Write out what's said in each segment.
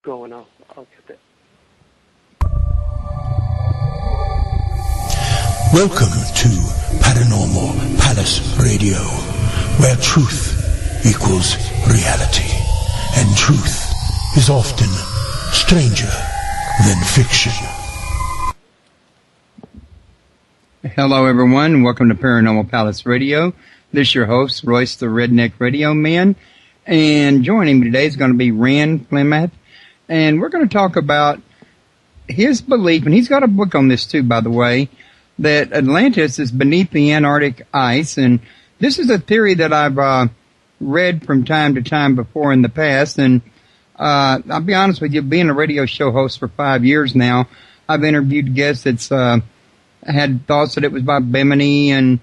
going. I'll get it. Welcome to Paranormal Palace Radio, where truth equals reality, and truth is often stranger than fiction. Hello, everyone. Welcome to Paranormal Palace Radio. This is your host, Royce the Redneck Radio Man. And joining me today is going to be Rand Flem-Ath. And we're going to talk about his belief, and he's got a book on this too, by the way, that Atlantis is beneath the Antarctic ice. And this is a theory that I've read from time to time before in the past. And I'll be honest with you, being a radio show host for 5 years now, I've interviewed guests that's had thoughts that it was by Bimini and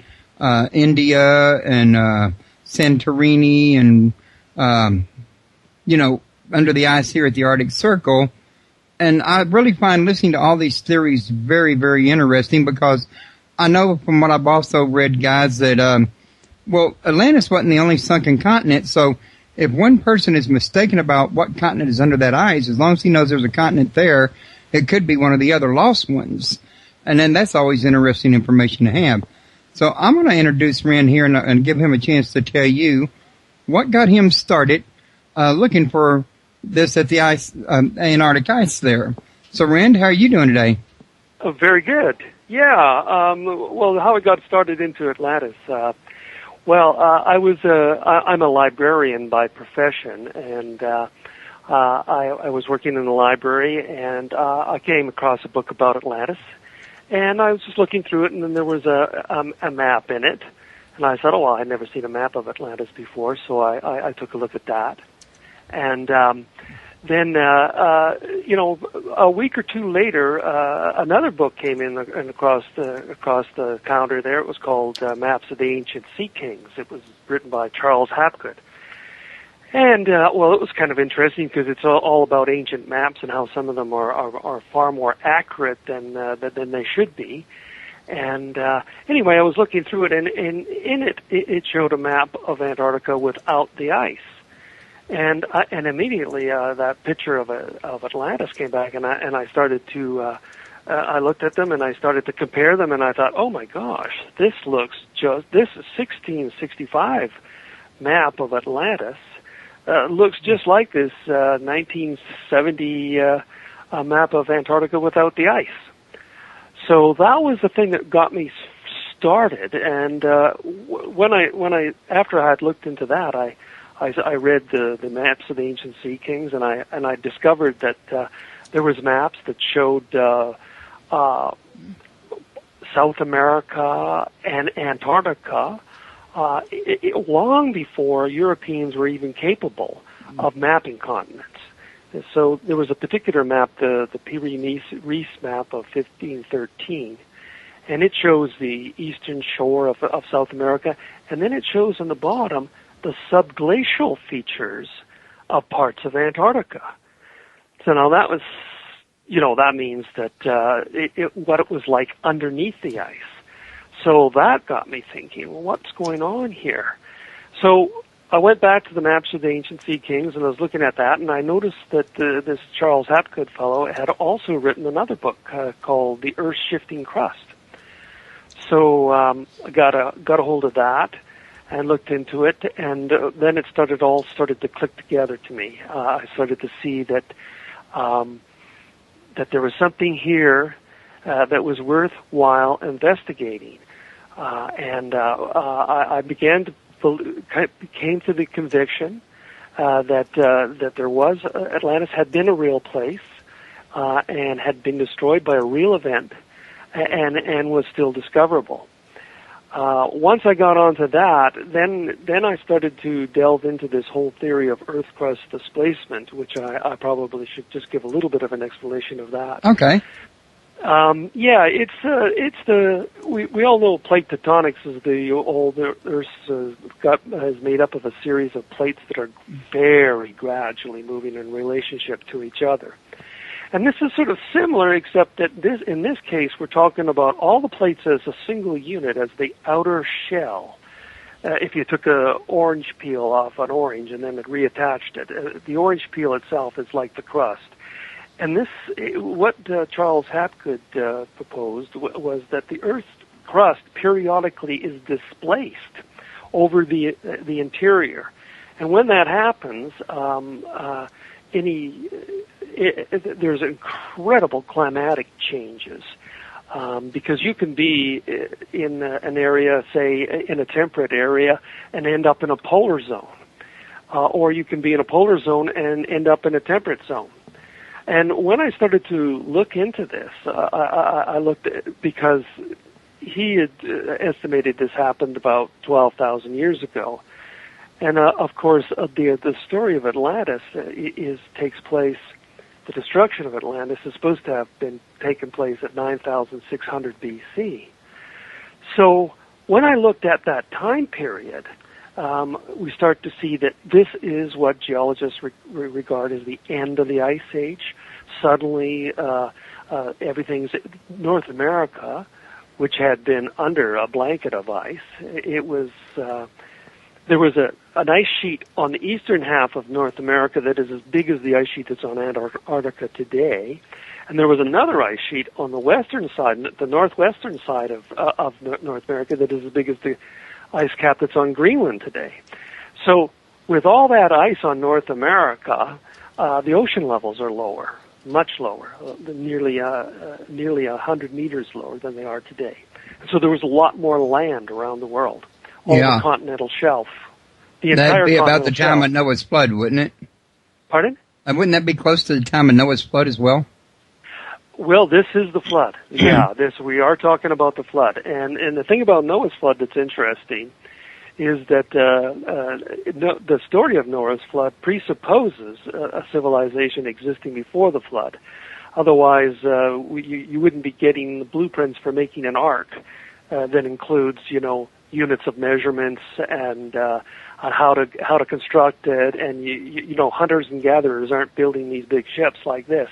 India and Santorini and under the ice here at the Arctic Circle. And I really find listening to all these theories very, very interesting, because I know from what I've also read, guys, that Atlantis wasn't the only sunken continent. So if one person is mistaken about what continent is under that ice, as long as he knows there's a continent there, it could be one of the other lost ones. And then that's always interesting information to have. So I'm going to introduce Rand here and give him a chance to tell you what got him started looking for this at the Antarctic ice there. So, Rand, how are you doing today? Oh, very good. Yeah. How I got started into Atlantis. I'm a librarian by profession, and I was working in the library, and I came across a book about Atlantis. And I was just looking through it, and then there was a map in it. And I said, I'd never seen a map of Atlantis before, so I took a look at that. And then, a week or two later, another book came in across the counter there. It was called Maps of the Ancient Sea Kings. It was written by Charles Hapgood. And, it was kind of interesting because it's all about ancient maps and how some of them are far more accurate than they should be. And, anyway, I was looking through it, and in it showed a map of Antarctica without the ice. And immediately, that picture of Atlantis came back, and I started to, I looked at them and I started to compare them, and I thought, oh my gosh, this is 1665 map of Atlantis. Looks just like this 1970 map of Antarctica without the ice. So that was the thing that got me started. And after I had looked into that, I read the maps of the ancient sea kings, and I discovered that there was maps that showed South America and Antarctica. Long before Europeans were even capable of mapping continents. So there was a particular map, the Pyrenees map of 1513, and it shows the eastern shore of South America, and then it shows on the bottom the subglacial features of parts of Antarctica. So now that was, that means that what it was like underneath the ice. So that got me thinking, well, what's going on here? So I went back to the maps of the ancient sea kings, and I was looking at that, and I noticed that this Charles Hapgood fellow had also written another book called The Earth's Shifting Crust. So I got a hold of that and looked into it, and then it started to click together to me. I started to see that there was something here that was worthwhile investigating. I came to the conviction that there was Atlantis had been a real place and had been destroyed by a real event and was still discoverable. Once I got onto that, then I started to delve into this whole theory of Earth crust displacement, which I probably should just give a little bit of an explanation of that. Okay. We all know plate tectonics is the Earth is made up of a series of plates that are very gradually moving in relationship to each other. And this is sort of similar, except that in this case, we're talking about all the plates as a single unit, as the outer shell. If you took an orange peel off an orange and then it reattached it, the orange peel itself is like the crust. And this, what Charles Hapgood proposed was that the Earth's crust periodically is displaced over the interior, and when that happens, there's incredible climatic changes. Because you can be in an area, say, in a temperate area, and end up in a polar zone. Or you can be in a polar zone and end up in a temperate zone. And when I started to look into this, I looked at, because he had estimated this happened about 12,000 years ago. And, of course, the story of Atlantis takes place. The destruction of Atlantis is supposed to have been taken place at 9,600 BC. So when I looked at that time period, we start to see that this is what geologists regard as the end of the Ice Age. Suddenly, everything's North America, which had been under a blanket of ice. It was there was an ice sheet on the eastern half of North America that is as big as the ice sheet that's on Antarctica today, and there was another ice sheet on the western side, the northwestern side of North America, that is as big as the ice cap that's on Greenland today. So with all that ice on North America, the ocean levels are lower, much lower, nearly 100 meters lower than they are today. And so there was a lot more land around the world. The continental shelf. That'd be about the time of Noah's flood, wouldn't it? Pardon? And wouldn't that be close to the time of Noah's flood as well? Well, this is the flood. Yeah, we are talking about the flood. And the thing about Noah's flood that's interesting is that the story of Noah's flood presupposes a civilization existing before the flood. Otherwise, you wouldn't be getting the blueprints for making an ark that includes, units of measurements and how to construct it, and hunters and gatherers aren't building these big ships like this.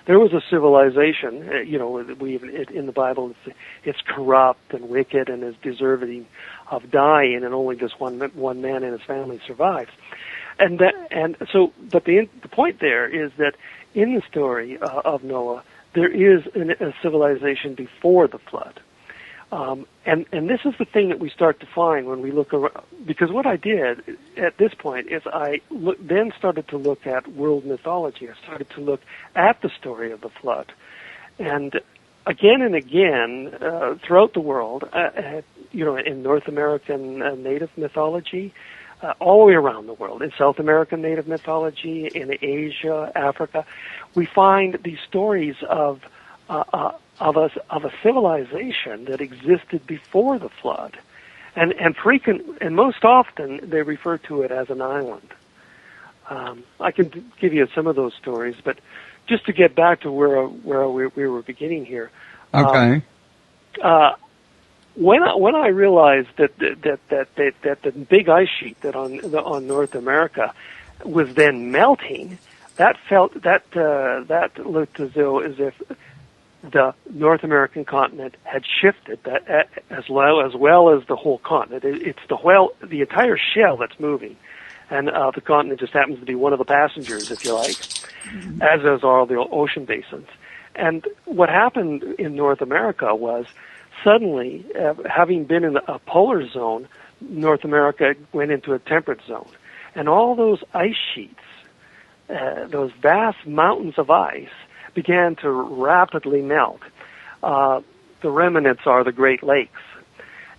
There was a civilization, in the Bible it's corrupt and wicked and is deserving of dying, and only just one man and his family survives. But the point there is that in the story of Noah, there is a civilization before the flood. And this is the thing that we start to find when we look around, because what I did at this point is I then started to look at world mythology. I started to look at the story of the flood. And again and again, throughout the world, in North American native mythology, all the way around the world, in South American native mythology, in Asia, Africa, we find these stories of a civilization that existed before the flood, and most often they refer to it as an island. I can give you some of those stories, but just to get back to where we were beginning here. Okay. When I realized that the big ice sheet that on North America was then melting, that looked as if the North American continent had shifted, that as well as the whole continent. It's the entire shell that's moving, and the continent just happens to be one of the passengers, if you like, as are the ocean basins. And what happened in North America was suddenly, having been in a polar zone, North America went into a temperate zone, and all those ice sheets, those vast mountains of ice, began to rapidly melt. The remnants are the Great Lakes,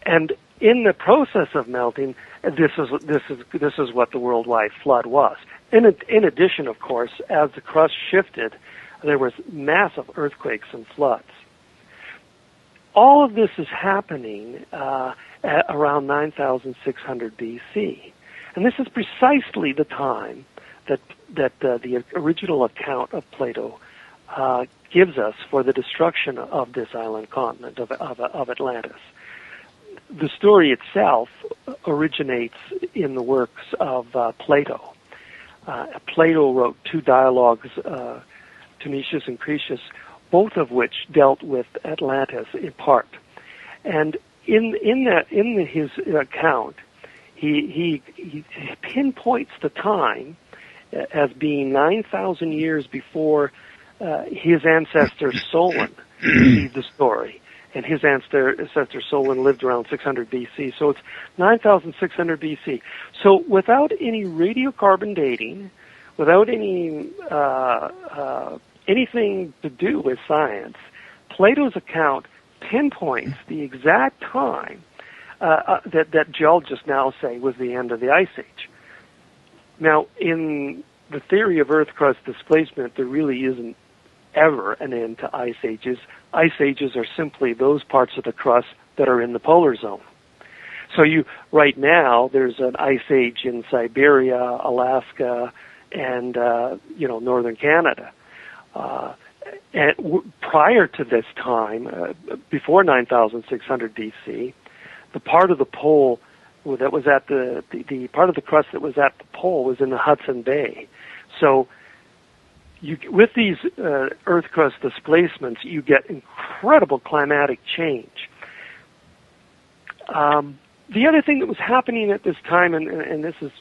and in the process of melting, this is what the worldwide flood was. In addition, of course, as the crust shifted, there was massive earthquakes and floods. All of this is happening at around 9,600 BC, and this is precisely the time that the original account of Plato gives us for the destruction of this island continent of Atlantis. The story itself originates in the works of Plato. Plato wrote two dialogues, Tunisius and Cretius, both of which dealt with Atlantis in part. And in his account, he pinpoints the time as being 9,000 years before his ancestor Solon received the story, and his ancestor Solon lived around 600 BC. So it's 9,600 BC. So without any radiocarbon dating, without any anything to do with science, Plato's account pinpoints the exact time that geologists now say was the end of the Ice Age. Now, in the theory of Earth crust displacement, there really isn't ever an end to ice ages. Ice ages are simply those parts of the crust that are in the polar zone. So right now, there's an ice age in Siberia, Alaska, and northern Canada. And prior to this time, before 9,600 BC, the part of the pole that was at the part of the crust that was at the pole was in the Hudson Bay. So with these Earth crust displacements, you get incredible climatic change. The other thing that was happening at this time, and this has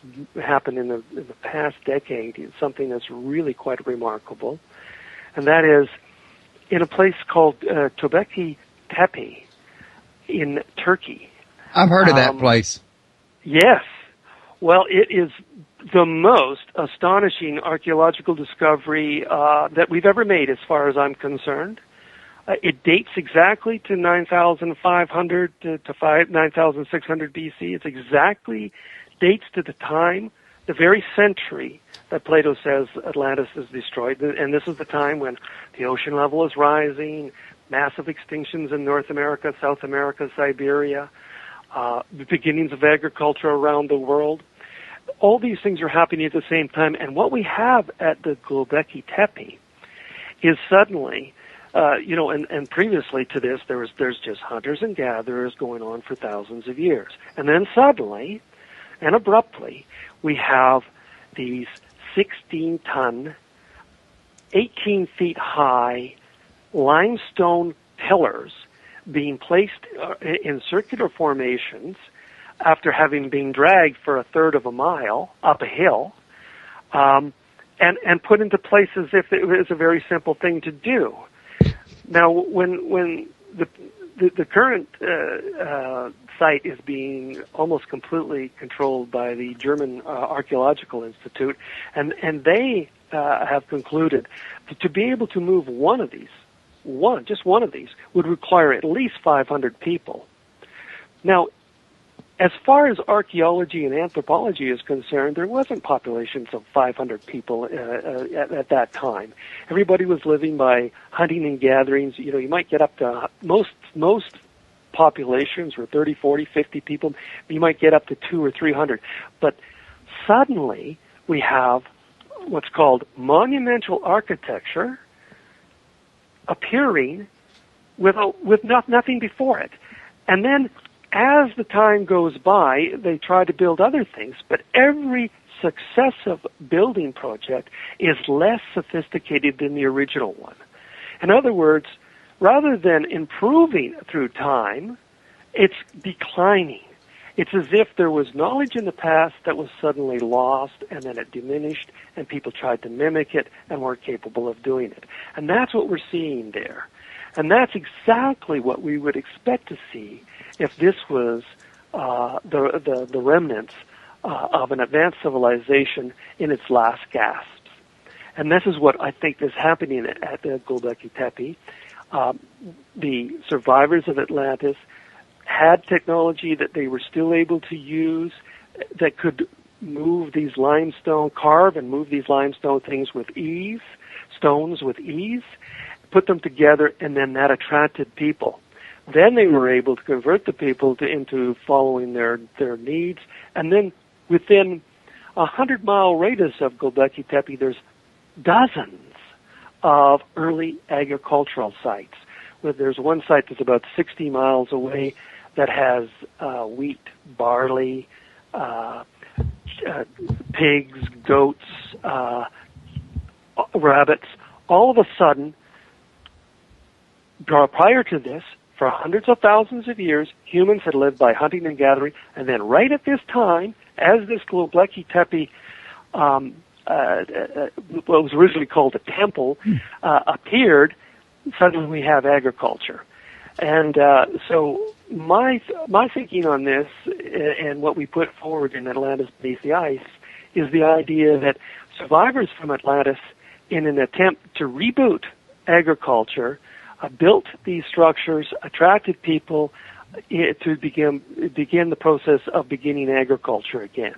happened in the past decade, is something that's really quite remarkable, and that is in a place called Göbekli Tepe in Turkey. I've heard of that place. Yes. Well, it is the most astonishing archaeological discovery that we've ever made, as far as I'm concerned. It dates exactly to 9,500 to 9,600 BC. It exactly dates to the time, the very century that Plato says Atlantis is destroyed. And this is the time when the ocean level is rising, massive extinctions in North America, South America, Siberia, the beginnings of agriculture around the world. All these things are happening at the same time. And what we have at the Göbekli Tepe is suddenly... and previously to this, there's just hunters and gatherers going on for thousands of years. And then suddenly and abruptly, we have these 16-ton, 18 feet high limestone pillars being placed in circular formations after having been dragged for a third of a mile up a hill, and put into place as if it was a very simple thing to do. Now, when the current site is being almost completely controlled by the German Archaeological Institute, and they have concluded that to be able to move just one of these, would require at least 500 people. Now, as far as archaeology and anthropology is concerned, there wasn't populations of 500 people at that time. Everybody was living by hunting and gatherings. You might get up to most populations were 30, 40, 50 people. You might get up to 200 or 300. But suddenly we have what's called monumental architecture appearing with nothing before it. And then as the time goes by, they try to build other things, but every successive building project is less sophisticated than the original one. In other words, rather than improving through time, it's declining. It's as if there was knowledge in the past that was suddenly lost, and then it diminished, and people tried to mimic it and weren't capable of doing it. And that's what we're seeing there. And that's exactly what we would expect to see if this was the remnants of an advanced civilization in its last gasps. And this is what I think is happening at the Göbekli Tepe. The survivors of Atlantis had technology that they were still able to use that could carve and move these limestone things with ease, stones with ease, put them together, and then that attracted people. Then they were able to convert the people into following their needs. And then within a 100-mile radius of Göbekli Tepe, there's dozens of early agricultural sites. There's one site that's about 60 miles away that has wheat, barley, pigs, goats, rabbits. All of a sudden, prior to this, for hundreds of thousands of years, humans had lived by hunting and gathering, and then right at this time, as this Göbekli Tepe what was originally called a temple, appeared, suddenly we have agriculture. And so my thinking on this, and what we put forward in Atlantis Beneath the Ice, is the idea that survivors from Atlantis, in an attempt to reboot agriculture, built these structures, attracted people to begin the process of beginning agriculture again.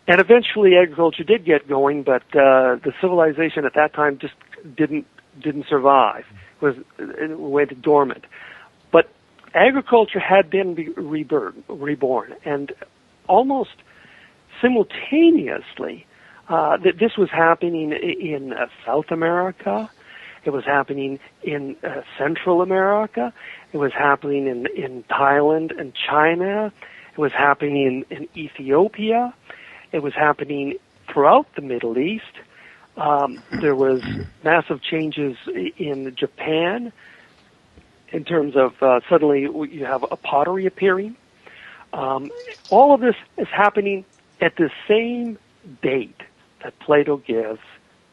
And eventually agriculture did get going, but the civilization at that time just didn't survive. It went dormant. But agriculture had been reborn, and almost simultaneously, this was happening in South America. It was happening in Central America. It was happening in Thailand and China. It was happening in Ethiopia. It was happening throughout the Middle East. There was massive changes in Japan in terms of suddenly you have a pottery appearing. All of this is happening at the same date that Plato gives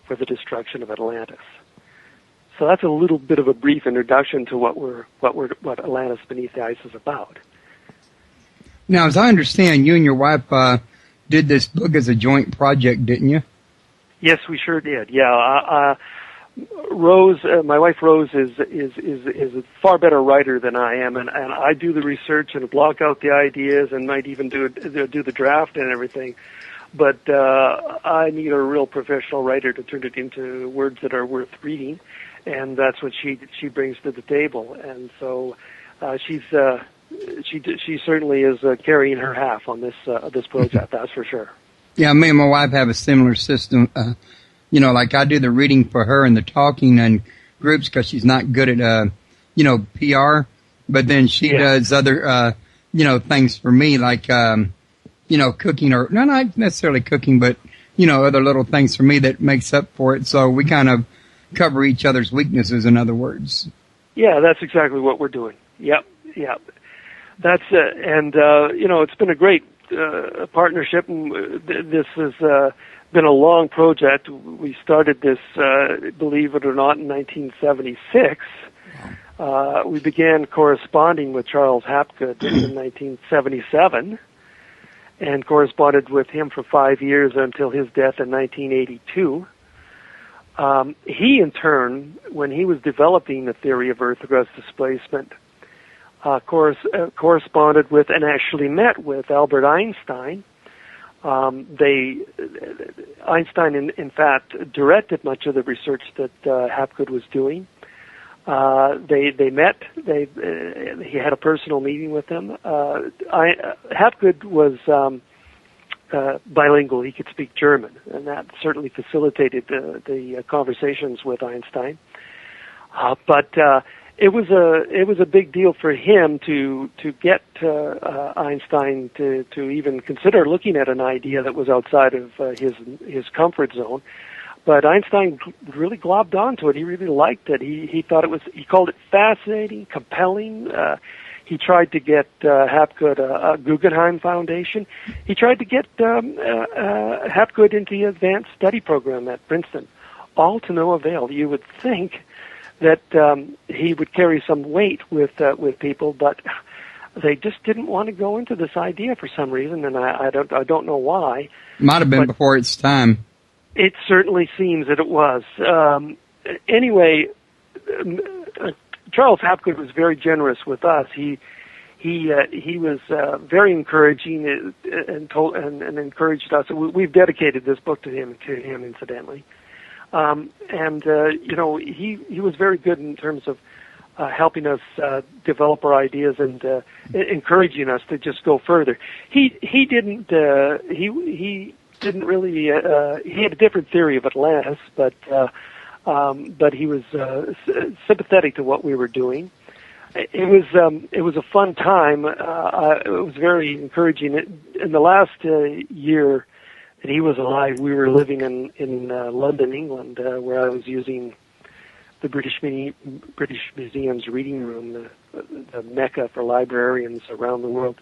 for the destruction of Atlantis. So that's a little bit of a brief introduction to what Atlantis Beneath the Ice is about. Now, as I understand, you and your wife did this book as a joint project, didn't you? Yes, we sure did. Yeah, Rose, my wife Rose, is a far better writer than I am, and I do the research and block out the ideas and might even do the draft and everything. But I need a real professional writer to turn it into words that are worth reading, and that's what she brings to the table. And so she certainly is carrying her half on this project. That's for sure. Yeah, me and my wife have a similar system. Like I do the reading for her and the talking and groups because she's not good at, PR. But then she does other, things for me like, cooking or not necessarily cooking, but, other little things for me that makes up for it. So we kind of cover each other's weaknesses, in other words. Yeah, that's exactly what we're doing. Yep. That's, it's been a great partnership, and this has been a long project. We started this, believe it or not, in 1976. We began corresponding with Charles Hapgood in 1977, and corresponded with him for 5 years until his death in 1982. He, in turn, when he was developing the theory of Earth crust displacement, corresponded with and actually met with Albert Einstein. Einstein, in fact, directed much of the research that Hapgood was doing. They met. He had a personal meeting with them. Hapgood was bilingual. He could speak German, and that certainly facilitated the conversations with Einstein. But it was a big deal for him to get Einstein to even consider looking at an idea that was outside of his comfort zone. But Einstein really globbed onto it. He really liked it. He thought he called it fascinating, compelling. He tried to get Hapgood a Guggenheim Foundation. He tried to get Hapgood into the advanced study program at Princeton, all to no avail. You would think that he would carry some weight with people, but they just didn't want to go into this idea for some reason, and I don't know why. Might have been before its time. It certainly seems that it was. Anyway, Charles Hapgood was very generous with us. He was very encouraging and encouraged us. We've dedicated this book to him, incidentally. He was very good in terms of helping us develop our ideas and encouraging us to just go further. He didn't really. He had a different theory of Atlantis, but he was sympathetic to what we were doing. It was a fun time. It was very encouraging. In the last year that he was alive, we were living in London, England, where I was using the British Museum's reading room, the mecca for librarians around the world,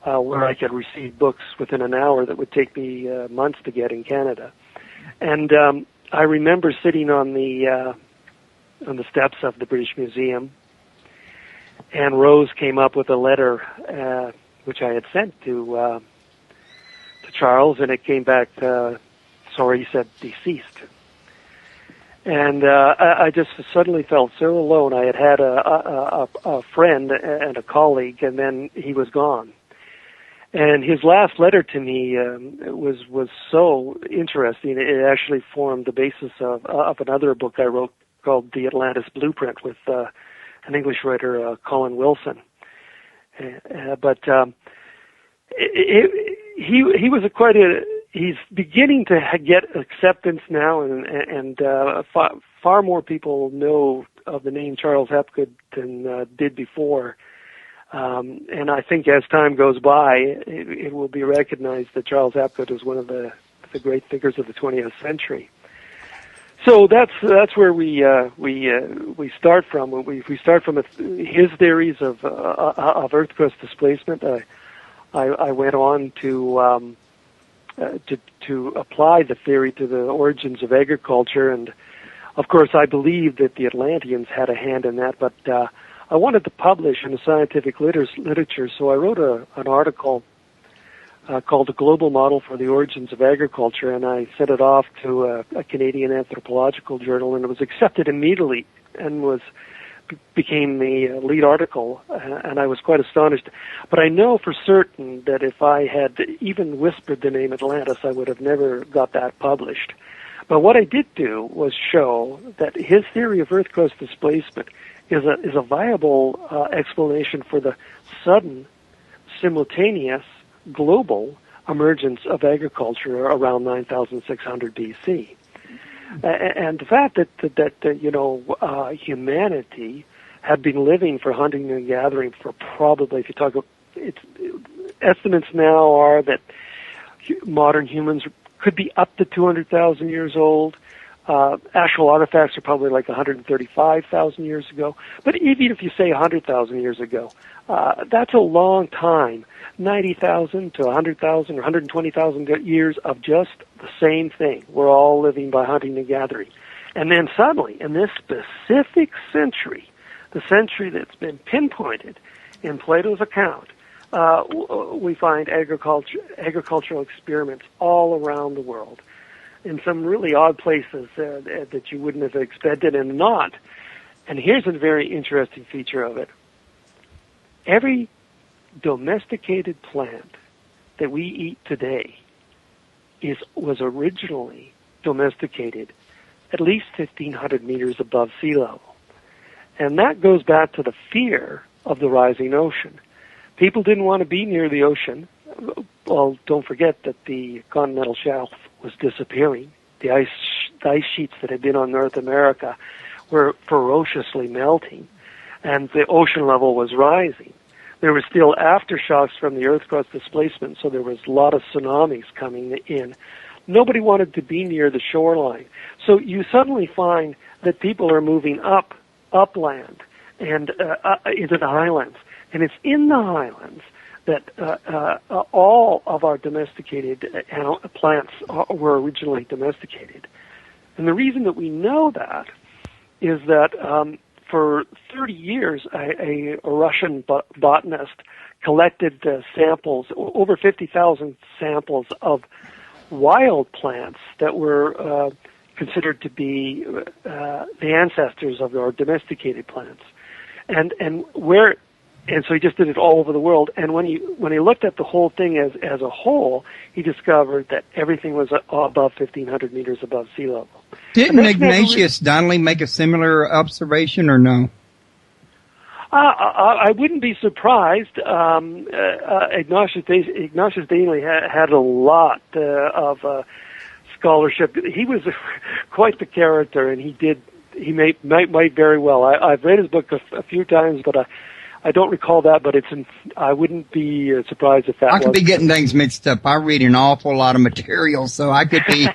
where I could receive books within an hour that would take me months to get in Canada. And I remember sitting on the steps of the British Museum, and Rose came up with a letter which I had sent to Charles, and it came back, sorry, he said deceased. And I just suddenly felt so alone. I had a friend and a colleague, and then he was gone. And his last letter to me was so interesting. It actually formed the basis of another book I wrote called The Atlantis Blueprint with an English writer, Colin Wilson. But he was he's beginning to get acceptance now, and far more people know of the name Charles Hapgood than did before. And I think as time goes by, it will be recognized that Charles Hapgood is one of the great figures of the 20th century. So that's where we start from. We start from his theories of earth crust displacement. I went on to apply the theory to the origins of agriculture, and of course I believe that the Atlanteans had a hand in that, but I wanted to publish in the scientific literature, so I wrote an article called The Global Model for the Origins of Agriculture, and I sent it off to a Canadian anthropological journal, and it was accepted immediately and became the lead article, and I was quite astonished. But I know for certain that if I had even whispered the name Atlantis, I would have never got that published. But what I did do was show that his theory of earth crust displacement is a viable explanation for the sudden, simultaneous, global emergence of agriculture around 9,600 BC. And the fact that humanity had been living for hunting and gathering for probably, if you talk about estimates now are that modern humans could be up to 200,000 years old. Actual artifacts are probably like 135,000 years ago. But even if you say 100,000 years ago, that's a long time. 90,000 to 100,000 or 120,000 years of just the same thing. We're all living by hunting and gathering. And then suddenly, in this specific century, the century that's been pinpointed in Plato's account, we find agricultural experiments all around the world in some really odd places that you wouldn't have expected and not. And here's a very interesting feature of it. Every domesticated plant that we eat today was originally domesticated at least 1,500 meters above sea level. And that goes back to the fear of the rising ocean. People didn't want to be near the ocean. Well, don't forget that the continental shelf was disappearing. The ice sheets that had been on North America were ferociously melting, and the ocean level was rising. There were still aftershocks from the earth crust displacement, so there was a lot of tsunamis coming in. Nobody wanted to be near the shoreline. So you suddenly find that people are moving upland and into the highlands. And it's in the highlands that all of our domesticated plants were originally domesticated. And the reason that we know that is that for 30 years, a Russian botanist collected samples, over 50,000 samples of wild plants that were considered to be the ancestors of our domesticated plants. And so he just did it all over the world. And when he looked at the whole thing as a whole, he discovered that everything was above 1,500 meters above sea level. Didn't Ignatius Donnelly make a similar observation, or no? I wouldn't be surprised. Ignatius Donnelly had a lot of scholarship. He was quite the character, and he might very well. I've read his book a few times, but I don't recall that, but I wouldn't be surprised if that was. I could be getting things mixed up. I read an awful lot of material, so I could be,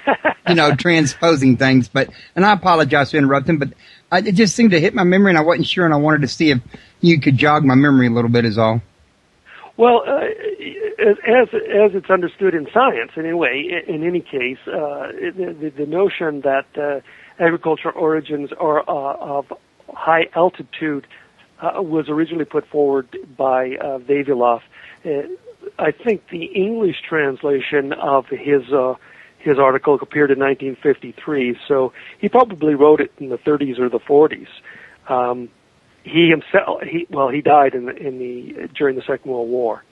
transposing things. And I apologize for interrupting, but it just seemed to hit my memory, and I wasn't sure, and I wanted to see if you could jog my memory a little bit is all. Well, as it's understood in science, anyway. In any case, the notion that agricultural origins are of high altitude was originally put forward by Vavilov. I think the English translation of his article appeared in 1953, so he probably wrote it in the 30s or the 40s. He himself, he died during the Second World War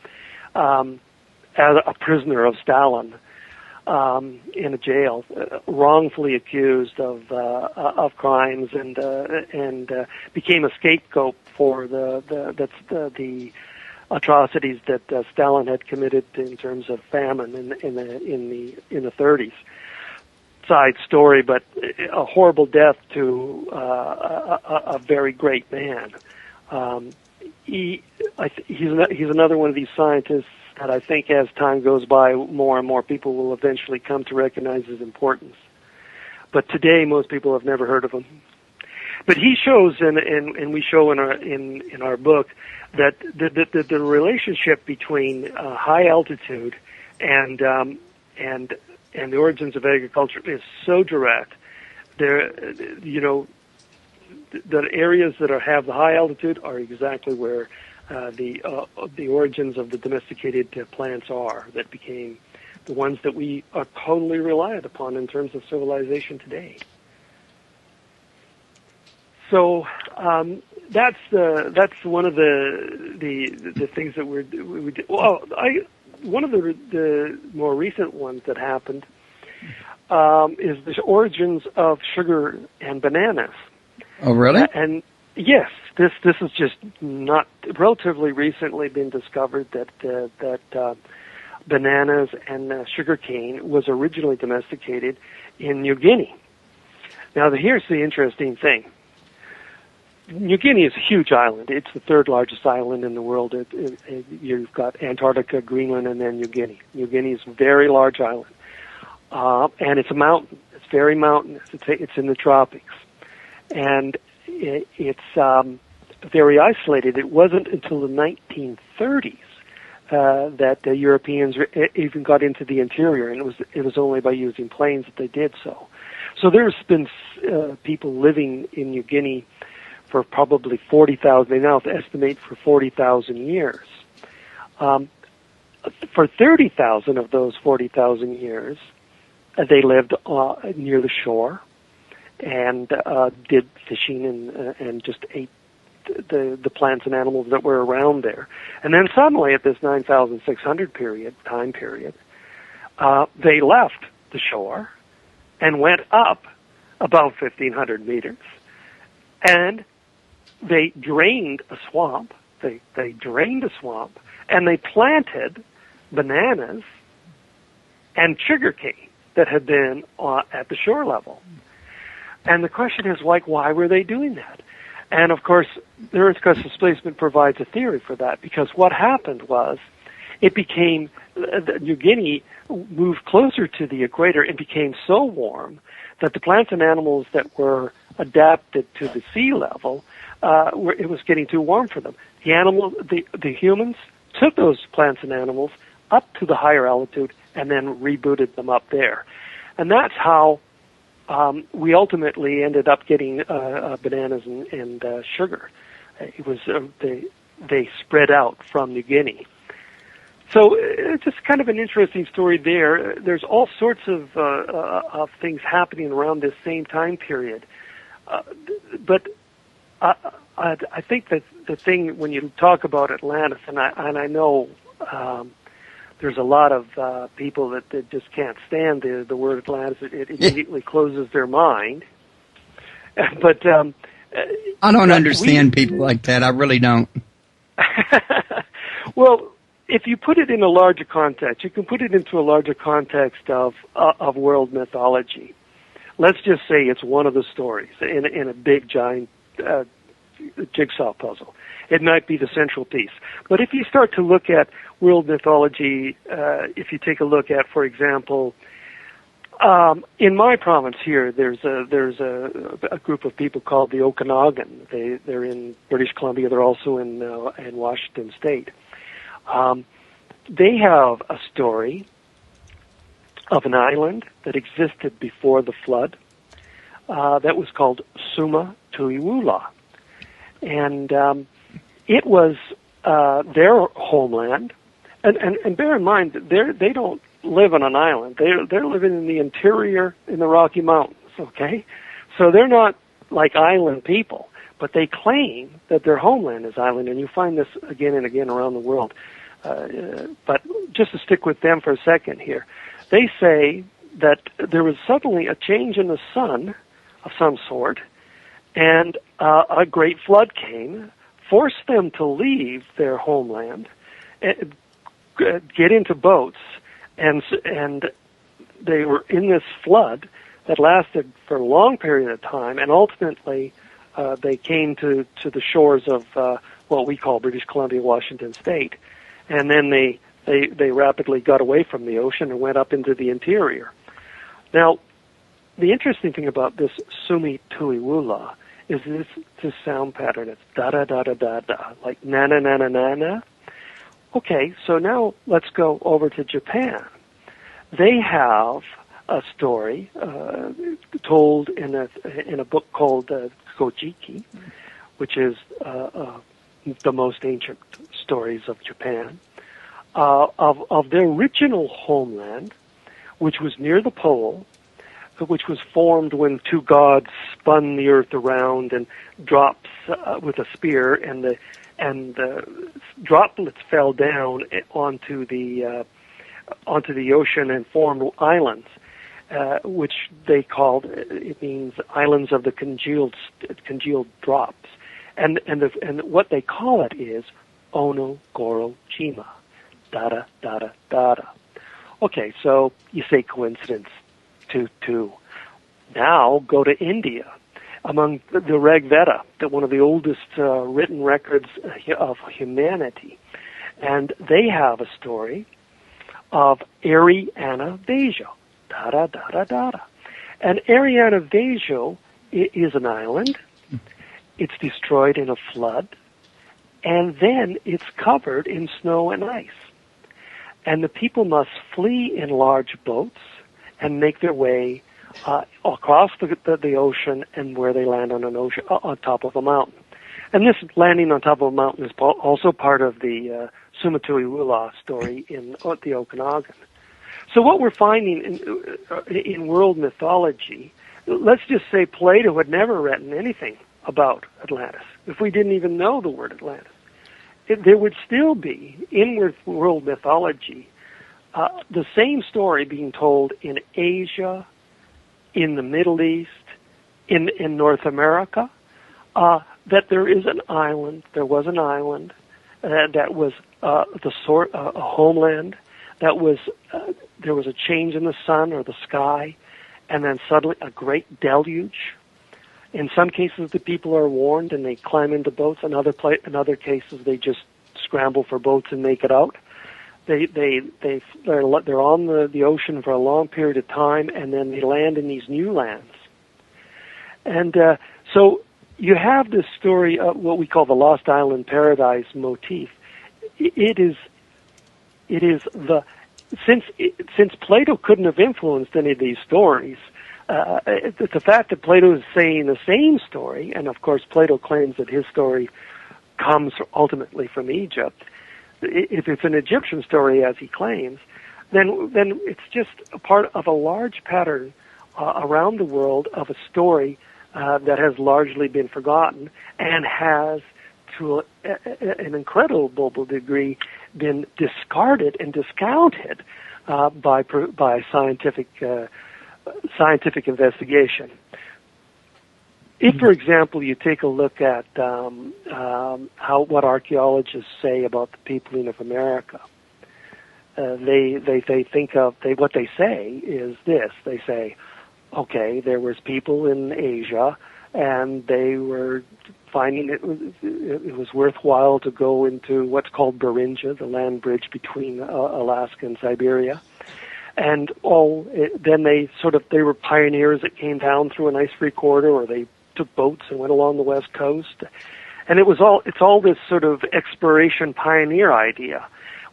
as a prisoner of Stalin in a jail, wrongfully accused of crimes, and became a scapegoat for the atrocities that Stalin had committed in terms of famine in the 30s. Side story, but a horrible death to a very great man. He's another one of these scientists that I think as time goes by, more and more people will eventually come to recognize his importance. But today, most people have never heard of him. But he shows, and we show in our book, that the relationship between high altitude and the origins of agriculture is so direct. The areas that have the high altitude are exactly where the origins of the domesticated plants are, that became the ones that we are totally reliant upon in terms of civilization today. So that's one of the things that we do. Well, one of the more recent ones that happened is the origins of sugar and bananas. Oh, really? And yes, this is just not relatively recently been discovered that bananas and sugarcane was originally domesticated in New Guinea. Now, here's the interesting thing. New Guinea is a huge island. It's the third largest island in the world. You've got Antarctica, Greenland, and then New Guinea. New Guinea is a very large island, and it's a mountain. It's very mountainous. It's in the tropics, and it's very isolated. It wasn't until the 1930s that the Europeans even got into the interior, and it was only by using planes that they did so. So there's been people living in New Guinea for probably 40,000. They now estimate for 40,000 years. For 30,000 of those 40,000 years, they lived near the shore and did fishing and just ate the plants and animals that were around there. And then suddenly, at this 9,600 time period, they left the shore and went up about 1,500 meters, and they drained a swamp. They drained a swamp, and they planted bananas and sugarcane that had been at the shore level. And the question is, why were they doing that? And of course, the Earth's crust displacement provides a theory for that, because what happened was New Guinea moved closer to the equator and became so warm that the plants and animals that were adapted to the sea level, it was getting too warm for them. The humans took those plants and animals up to the higher altitude and then rebooted them up there. And that's how we ultimately ended up getting bananas and sugar. It was they spread out from New Guinea. So it's just kind of an interesting story there. There's all sorts of things happening around this same time period. But I think that the thing when you talk about Atlantis, and I know there's a lot of people that just can't stand the word Atlantis. It immediately closes their mind. But I don't understand people like that. I really don't. Well, if you put it in a larger context, you can put it into a larger context of world mythology. Let's just say it's one of the stories in a big giant jigsaw puzzle. It might be the central piece. But if you start to look at world mythology, if you take a look at, for example, in my province here, there's a group of people called the Okanagan. They're in British Columbia. They're also in Washington State. they have a story of an island that existed before the flood that was called Suma Tuiwula. And it was their homeland. And bear in mind, they don't live on an island. They're living in the interior in the Rocky Mountains, okay? So they're not like island people, but they claim that their homeland is island, and you find this again and again around the world. But just to stick with them for a second here, they say that there was suddenly a change in the sun of some sort, and a great flood came, forced them to leave their homeland, get into boats, and they were in this flood that lasted for a long period of time, and ultimately they came to the shores of what we call British Columbia, Washington State, and then they rapidly got away from the ocean and went up into the interior. Now, the interesting thing about this Sumi Tuiwula is this sound pattern. It's da-da-da-da-da-da, like na-na-na-na-na-na. Okay, so now let's go over to Japan. They have a story told in a book called Kojiki, which is the most ancient stories of Japan, of their original homeland, which was near the pole, which was formed when two gods spun the earth around and drops with a spear, and the droplets fell down onto the ocean and formed islands, which they called, it means islands of the congealed drops, and what they call it is Ono Goro Jima, dada dada dada. Okay, so you say coincidence. To now go to India, among the Rig Veda, one of the oldest written records of humanity, and they have a story of Ariana Vajo, da da da. And Ariana Vajo is an island. It's destroyed in a flood, and then it's covered in snow and ice, and the people must flee in large boats and make their way across the ocean, and where they land on on top of a mountain. And this landing on top of a mountain is also part of the Suma Tuiwula story in the Okanagan. So what we're finding in world mythology, let's just say Plato had never written anything about Atlantis. If we didn't even know the word Atlantis, there would still be in world mythology the same story being told in Asia, in the Middle East, in North America, that there is an island, there was an island that was a homeland, that was there was a change in the sun or the sky, and then suddenly a great deluge. In some cases, the people are warned and they climb into boats. In other cases, they just scramble for boats and make it out. They're on the ocean for a long period of time, and then they land in these new lands. And so you have this story of what we call the Lost Island Paradise motif. It is since Plato couldn't have influenced any of these stories. The fact that Plato is saying the same story, and of course Plato claims that his story comes ultimately from Egypt. If it's an Egyptian story, as he claims, then it's just a part of a large pattern around the world of a story that has largely been forgotten and has, to an incredible degree, been discarded and discounted by scientific investigation. If, for example, you take a look at what archaeologists say about the peopling of America, what they say is this. They say, okay, there was people in Asia, and they were finding it was worthwhile to go into what's called Beringia, the land bridge between Alaska and Siberia. And then they were pioneers that came down through an ice-free corridor, or they took boats and went along the west coast. And it's all this sort of exploration pioneer idea.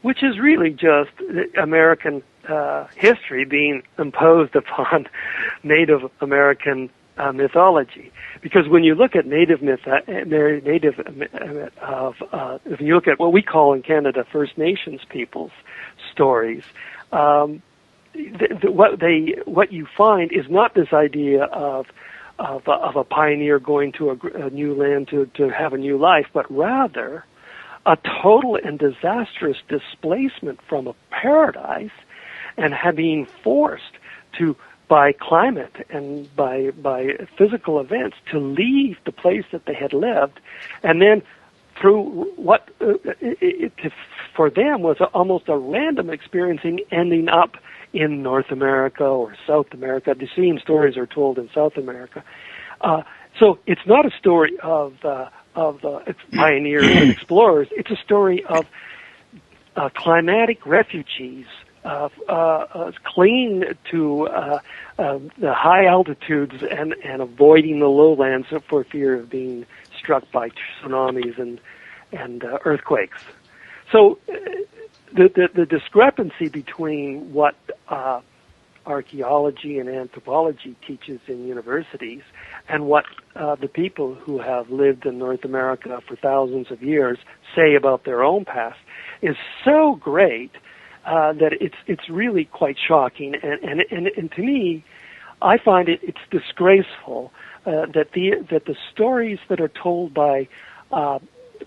which is really just American history being imposed upon Native American mythology. Because when you look at if you look at what we call in Canada First Nations people's stories, what you find is not this idea of a pioneer going to a new land to have a new life, but rather a total and disastrous displacement from a paradise and being forced to, by climate and by physical events, to leave the place that they had lived, and then through what for them was almost a random experiencing, ending up in North America or South America. The same stories are told in South America. So it's not a story of pioneers and explorers. It's a story of climatic refugees, clinging to the high altitudes and avoiding the lowlands for fear of being struck by tsunamis and earthquakes. So the discrepancy between what archaeology and anthropology teaches in universities and what the people who have lived in North America for thousands of years say about their own past is so great that it's really quite shocking. And to me, I find it's disgraceful that the stories that are told by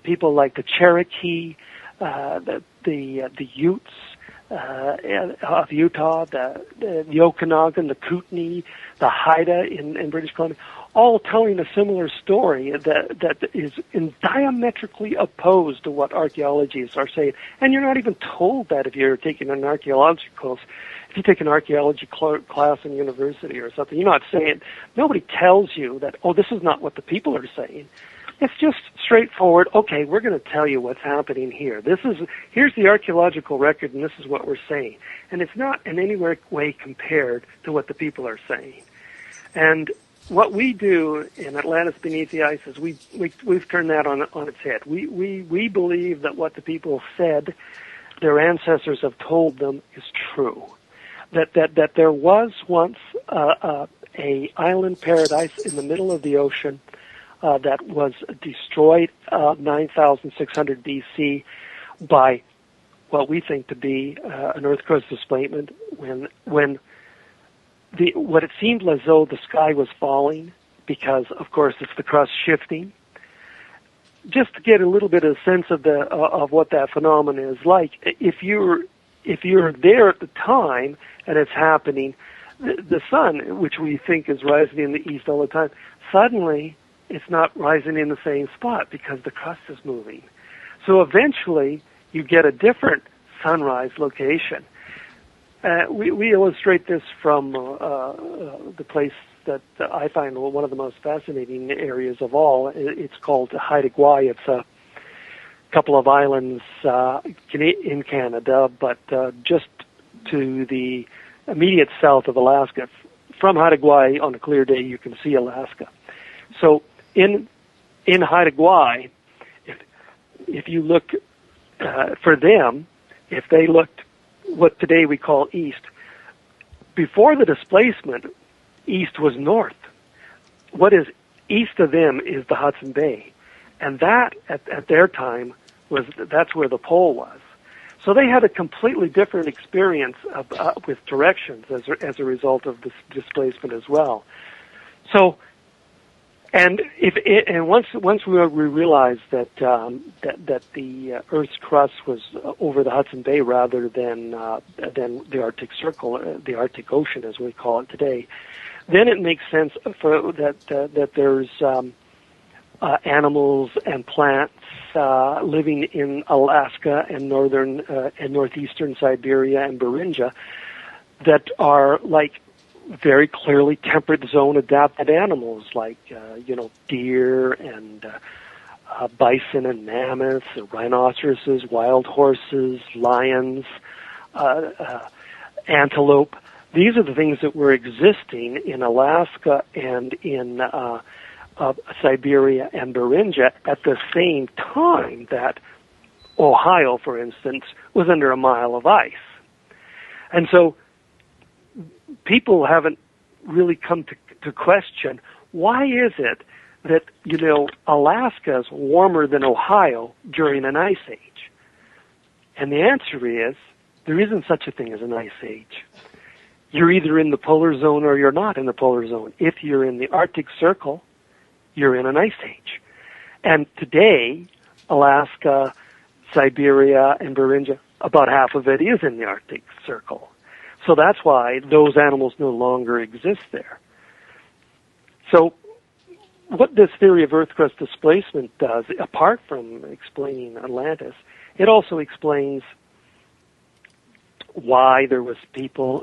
people like the Cherokee, the Utes of Utah, the Okanagan, the Kootenai, the Haida in British Columbia, all telling a similar story that is diametrically opposed to what archaeologists are saying. And you're not even told that if you're taking an archaeology course. If you take an archaeology class in university or something, you're not saying, nobody tells you that, oh, this is not what the people are saying. It's just straightforward, okay, we're going to tell you what's happening here. Here's the archaeological record, and this is what we're saying. And it's not in any way compared to what the people are saying. And what we do in Atlantis Beneath the Ice is we've turned that on its head. We believe that what the people said their ancestors have told them is true. That there was once a island paradise in the middle of the ocean that was destroyed 9,600 BC by what we think to be an earth crust displacement when what it seemed as though the sky was falling, because of course it's the crust shifting. Just to get a little bit of sense of what that phenomenon is like, if you're there at the time and it's happening, the sun, which we think is rising in the east all the time, suddenly it's not rising in the same spot because the crust is moving. So eventually you get a different sunrise location. We illustrate this from the place that I find one of the most fascinating areas of all. It's called Haida Gwaii. It's a couple of islands in Canada, but just to the immediate south of Alaska. From Haida Gwaii, on a clear day, you can see Alaska. So in Haida Gwaii, if you look for them, if they looked what today we call east, before the displacement, east was north. What is east of them is the Hudson Bay, and that at their time that's where the pole was. So they had a completely different experience with directions as a result of this displacement as well. So, and once we realized that the Earth's crust was over the Hudson Bay rather than the Arctic Circle, the Arctic Ocean as we call it today, then it makes sense that there's animals and plants living in Alaska and northern and northeastern Siberia and Beringia that are like very clearly temperate zone adapted animals, like deer and bison and mammoths, rhinoceroses, wild horses, lions, antelope. These are the things that were existing in Alaska and in Siberia and Beringia at the same time that Ohio, for instance, was under a mile of ice. And so people haven't really come to question, why is it that, Alaska is warmer than Ohio during an ice age? And the answer is, there isn't such a thing as an ice age. You're either in the polar zone or you're not in the polar zone. If you're in the Arctic Circle, you're in an ice age. And today, Alaska, Siberia, and Beringia, about half of it is in the Arctic Circle. So that's why those animals no longer exist there. So what this theory of Earth crust displacement does, apart from explaining Atlantis, it also explains why people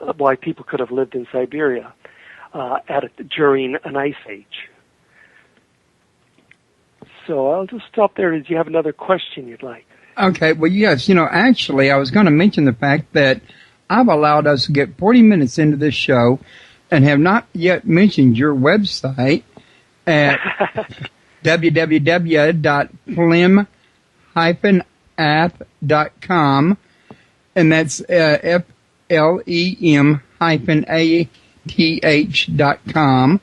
could have lived in Siberia during an ice age. So I'll just stop there. Did you have another question you'd like? Okay, well, yes, actually, I was going to mention the fact that I've allowed us to get 40 minutes into this show and have not yet mentioned your website at www.flem-ath.com, and that's FLEM-ATH.com.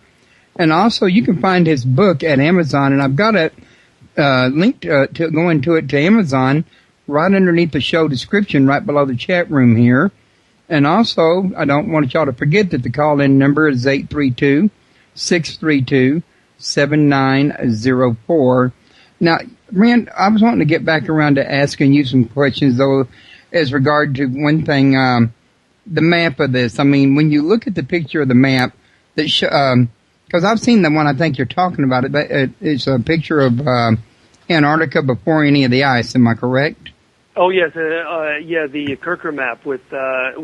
And also, you can find his book at Amazon, and I've got it linked to go into it to Amazon right underneath the show description, right below the chat room here. And also, I don't want y'all to forget that the call-in number is 832-632-7904. Now, Rand, I was wanting to get back around to asking you some questions, though, as regard to one thing, the map of this. I mean, when you look at the picture of the map, that because I've seen the one I think you're talking about, it's a picture of Antarctica before any of the ice. Am I correct? Oh yes, the Kirker map with the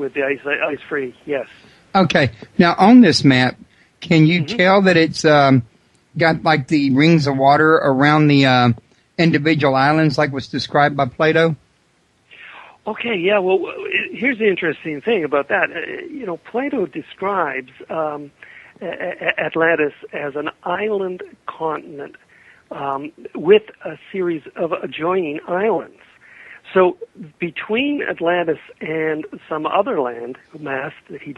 ice free. Yes. Okay. Now on this map, can you tell that it's got like the rings of water around the individual islands, like was described by Plato? Okay. Yeah. Well, here's the interesting thing about that. Plato describes Atlantis as an island continent with a series of adjoining islands. So between Atlantis and some other land mass that he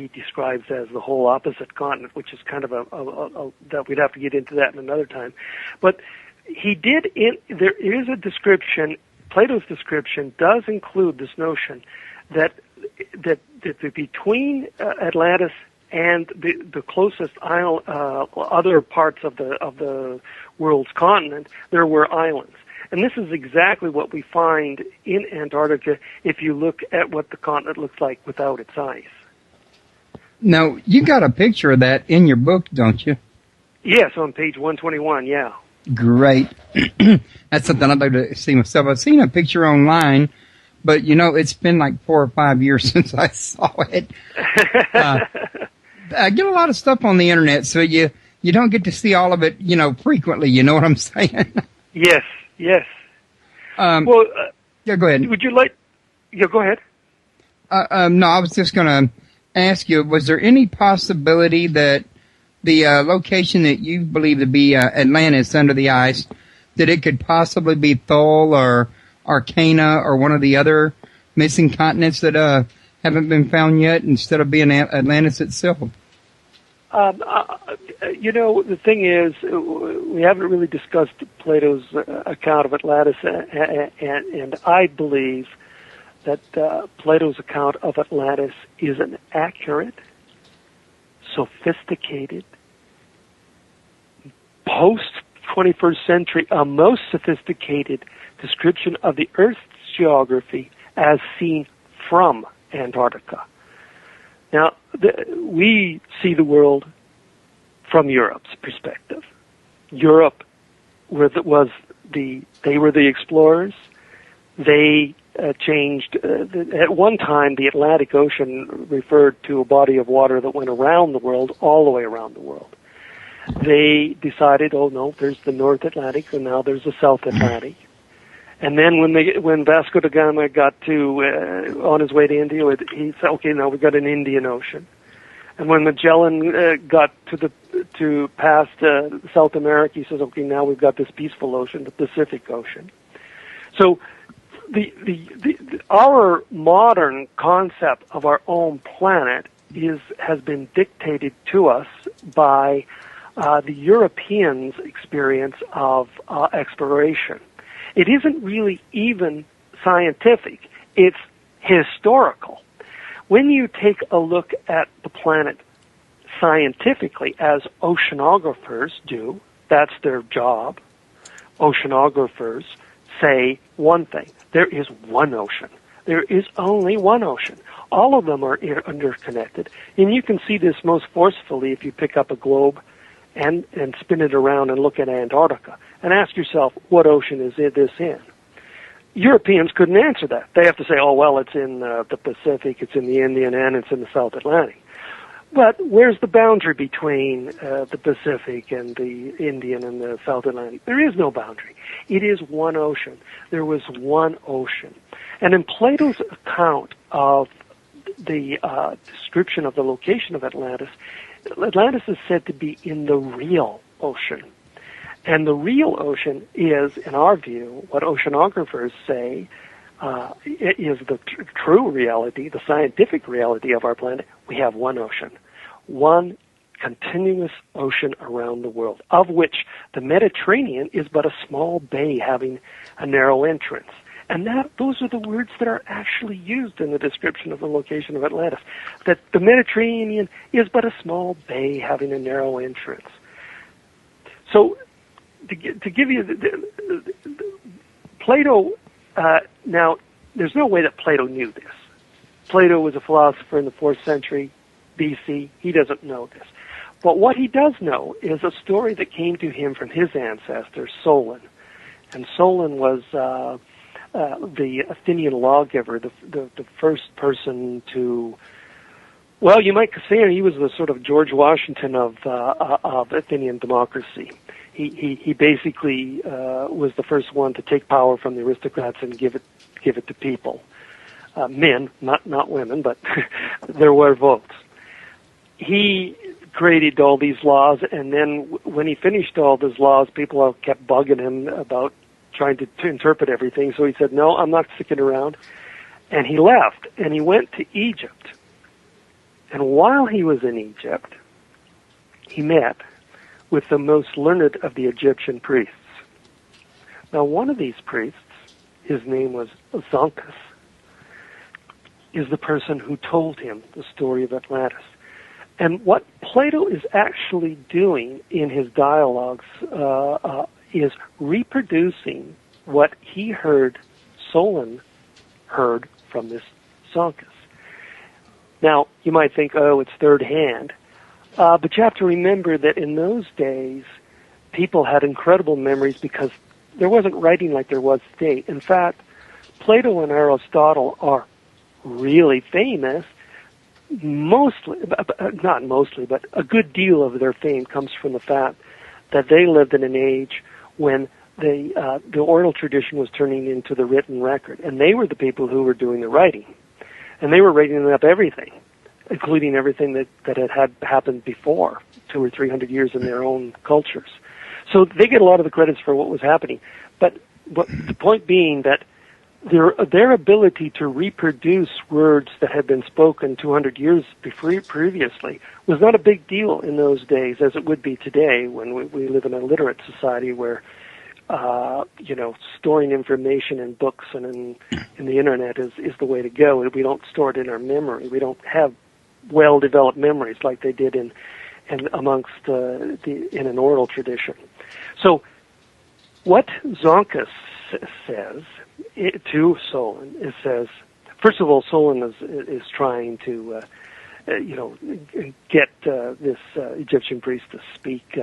describes as the whole opposite continent, which is kind of that we'd have to get into that in another time. But there is a description, Plato's description does include this notion that between Atlantis and the closest island, other parts of the world's continent, there were islands. And this is exactly what we find in Antarctica if you look at what the continent looks like without its ice. Now, you got a picture of that in your book, don't you? Yes, on page 121, yeah. Great. That's something I'd like to see myself. I've seen a picture online, but, it's been like 4 or 5 years since I saw it. I get a lot of stuff on the internet, so you don't get to see all of it, frequently. You know what I'm saying? Yes. Yeah, go ahead. Would you like? Yeah, go ahead. No, I was just going to ask you, was there any possibility that the location that you believe to be Atlantis under the ice, that it could possibly be Thule or Arcana or one of the other missing continents that haven't been found yet, instead of being Atlantis itself? The thing is, we haven't really discussed Plato's account of Atlantis, and I believe that Plato's account of Atlantis is an accurate, sophisticated, post-21st century, a most sophisticated description of the Earth's geography as seen from Antarctica. Now, we see the world from Europe's perspective. Europe they were the explorers. They changed. At one time, the Atlantic Ocean referred to a body of water that went around the world, all the way around the world. They decided, oh no, there's the North Atlantic, and now there's the South Atlantic. And then when Vasco da Gama got on his way to India, he said, okay, now we've got an Indian Ocean. And when Magellan got past South America, he says, okay, now we've got this peaceful ocean, the Pacific Ocean. So our modern concept of our own planet has been dictated to us by the Europeans' experience of exploration. It isn't really even scientific. It's historical. When you take a look at the planet scientifically, as oceanographers do, that's their job. Oceanographers say one thing. There is one ocean. There is only one ocean. All of them are interconnected. And you can see this most forcefully if you pick up a globe and spin it around and look at Antarctica and ask yourself, what ocean is this in? Europeans couldn't answer that. They have to say, oh, well, it's in the Pacific, it's in the Indian, and it's in the South Atlantic. But where's the boundary between the Pacific and the Indian and the South Atlantic? There is no boundary. It is one ocean. There was one ocean. And in Plato's account of the description of the location of Atlantis, Atlantis is said to be in the real ocean. And the real ocean is, in our view, what oceanographers say is the true reality, the scientific reality of our planet. We have one ocean, one continuous ocean around the world, of which the Mediterranean is but a small bay having a narrow entrance. And those are the words that are actually used in the description of the location of Atlantis, that the Mediterranean is but a small bay having a narrow entrance. So, to give you Plato, now, there's no way that Plato knew this. Plato was a philosopher in the 4th century BC. He doesn't know this. But what he does know is a story that came to him from his ancestor, Solon. And Solon was the Athenian lawgiver, the first person to, well, you might say he was the sort of George Washington of Athenian democracy. He basically was the first one to take power from the aristocrats and give it to people, men, not women, but there were votes. He created all these laws, and then when he finished all these laws, people all kept bugging him about trying to interpret everything. So he said, "No, I'm not sticking around," and he left, and he went to Egypt. And while he was in Egypt, he met with the most learned of the Egyptian priests. Now, one of these priests, his name was Zonkus, is the person who told him the story of Atlantis. And what Plato is actually doing in his dialogues is reproducing what he heard Solon heard from this Zonkus. Now, you might think, oh, it's third hand. But you have to remember that in those days, people had incredible memories because there wasn't writing like there was today. In fact, Plato and Aristotle are really famous. Not mostly, but a good deal of their fame comes from the fact that they lived in an age when the oral tradition was turning into the written record, and they were the people who were doing the writing, and they were writing up everything, including everything that had happened before, 200 or 300 years in their own cultures. So they get a lot of the credits for what was happening. But the point being that their ability to reproduce words that had been spoken 200 years previously was not a big deal in those days, as it would be today when we live in a literate society where storing information in books and in the internet is the way to go. We don't store it in our memory. We don't have well-developed memories like they did in an oral tradition. So, what Zonkus says to Solon says, first of all, Solon is trying to get this Egyptian priest to speak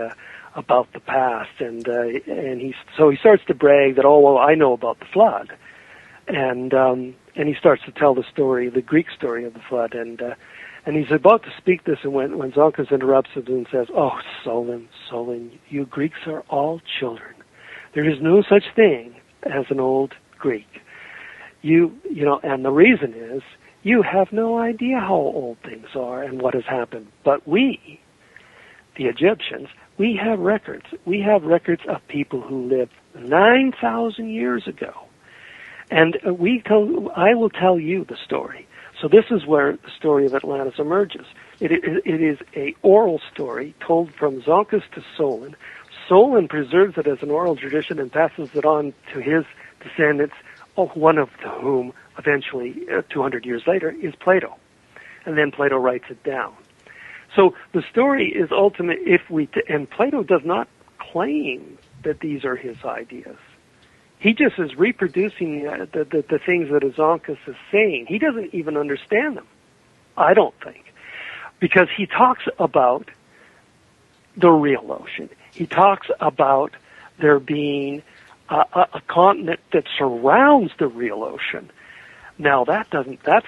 about the past, and he starts to brag that, oh, well, I know about the flood, and he starts to tell the story, the Greek story of the flood, and he's about to speak this, and when Zonkus interrupts him and says, "Oh, Solon, you Greeks are all children. There is no such thing as an old Greek. And the reason is you have no idea how old things are and what has happened. But we, the Egyptians, we have records. We have records of people who lived 9,000 years ago. And I will tell you the story. So this is where the story of Atlantis emerges. It is a oral story told from Zonkus to Solon. Solon preserves it as an oral tradition and passes it on to his descendants, one of whom eventually, 200 years later, is Plato. And then Plato writes it down. So the story is ultimate and Plato does not claim that these are his ideas. He just is reproducing the things that Zonkus is saying. He doesn't even understand them, I don't think, because he talks about the real ocean. He talks about there being a continent that surrounds the real ocean. Now that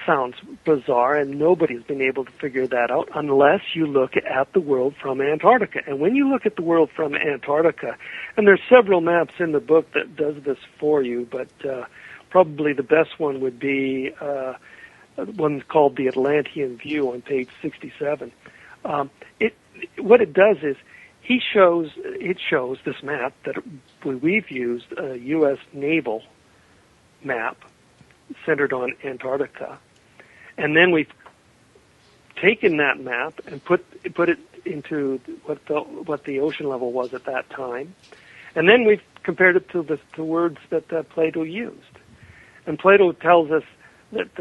sounds bizarre, and nobody's been able to figure that out unless you look at the world from Antarctica. And when you look at the world from Antarctica, and there's several maps in the book that does this for you, but probably the best one would be one called the Atlantean View on page 67. What it does is it shows this map that we've used, a U.S. naval map centered on Antarctica, and then we've taken that map and put it into what the ocean level was at that time, and then we've compared it to the words that Plato used. And Plato tells us that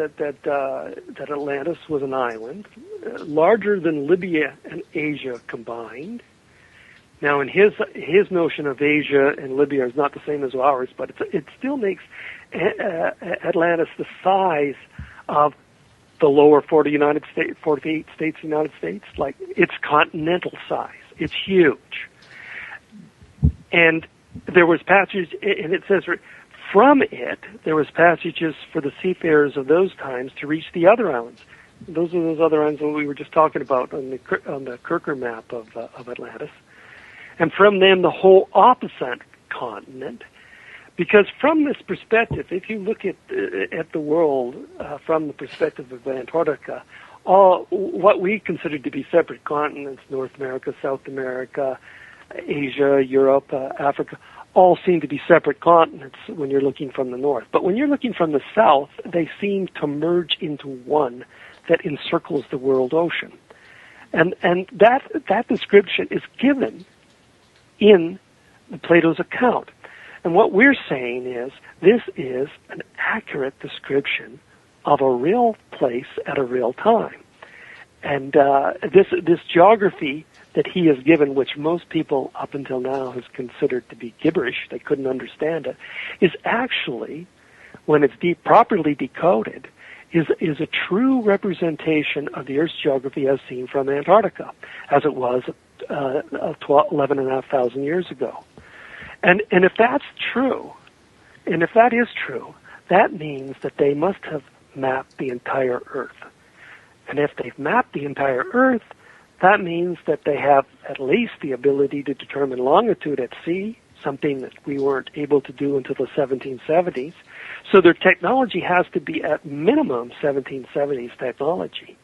Atlantis was an island larger than Libya and Asia combined. Now, in his notion of Asia and Libya is not the same as ours, but it still makes Atlantis the size of the lower 48 states United States. Like, it's continental size. It's huge. And there was passage, and it says from it there was passages for the seafarers of those times to reach the other islands. Those are those other islands that we were just talking about on the Kirker map of Atlantis. And from them, the whole opposite continent. Because from this perspective, if you look at the world from the perspective of Antarctica, what we consider to be separate continents, North America, South America, Asia, Europe, Africa, all seem to be separate continents when you're looking from the north. But when you're looking from the south, they seem to merge into one that encircles the world ocean. And that description is given in Plato's account. And what we're saying is this is an accurate description of a real place at a real time. And this geography that he has given, which most people up until now has considered to be gibberish, they couldn't understand it, is actually, when it's properly decoded, is a true representation of the Earth's geography as seen from Antarctica, as it was 11,500 years ago. And if that's true, and if that is true, that means that they must have mapped the entire Earth. And if they've mapped the entire Earth, that means that they have at least the ability to determine longitude at sea, something that we weren't able to do until the 1770s. So their technology has to be at minimum 1770s technology.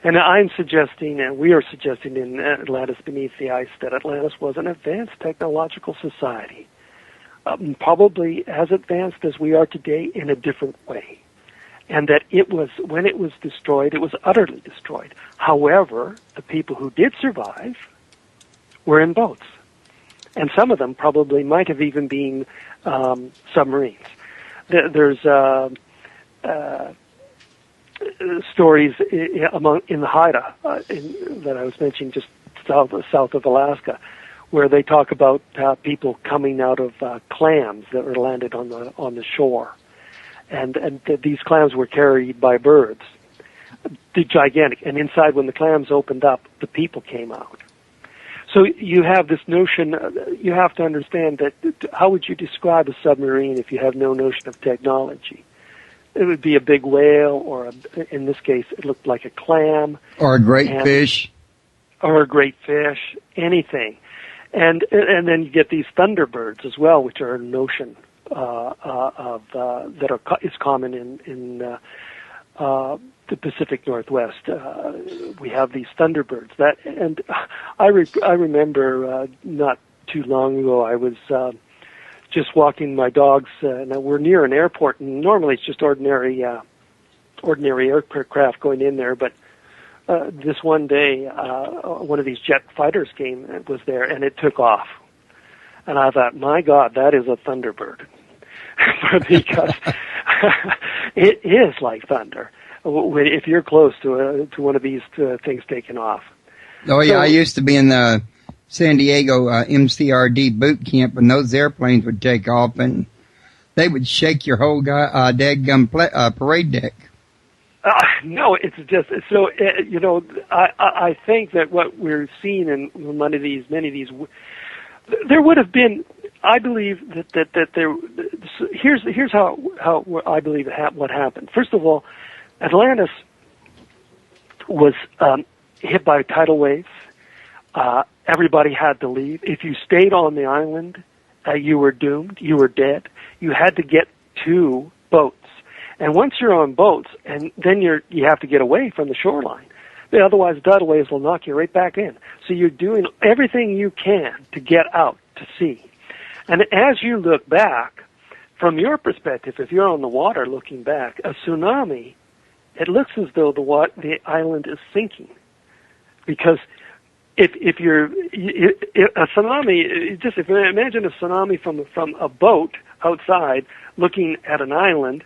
And I'm suggesting, and we are suggesting in Atlantis Beneath the Ice, that Atlantis was an advanced technological society, probably as advanced as we are today in a different way. And that it was, when it was destroyed, it was utterly destroyed. However, the people who did survive were in boats. And some of them probably might have even been submarines. There's stories in the Haida that I was mentioning just south of Alaska, where they talk about people coming out of clams that were landed on the shore, and these clams were carried by birds, gigantic. And inside, when the clams opened up, the people came out. So you have this notion. You have to understand that. How would you describe a submarine if you have no notion of technology? It would be a big whale, or in this case, it looked like a clam, or a great fish, or a great fish, anything. And then you get these thunderbirds as well, which are a notion is common in the Pacific Northwest. We have these thunderbirds. I remember not too long ago, I was just walking my dogs. Now we're near an airport, and normally it's just ordinary aircraft going in there. But this one day, one of these jet fighters was there, and it took off. And I thought, my God, that is a Thunderbird, because it is like thunder if you're close to one of these things taking off. Oh yeah, I used to be in the San Diego MCRD boot camp, and those airplanes would take off, and they would shake your whole dadgum parade deck. No, it's just so I think that what we're seeing in many of these, there would have been. I believe that there. Here's how I believe what happened. First of all, Atlantis was hit by tidal waves. Everybody had to leave. If you stayed on the island, you were doomed. You were dead. You had to get to boats. And once you're on boats, and then you have to get away from the shoreline. Otherwise, the tidal waves will knock you right back in. So you're doing everything you can to get out to sea. And as you look back, from your perspective, if you're on the water looking back, a tsunami, it looks as though the island is sinking. Because if a tsunami, just if you imagine a tsunami from a boat outside looking at an island,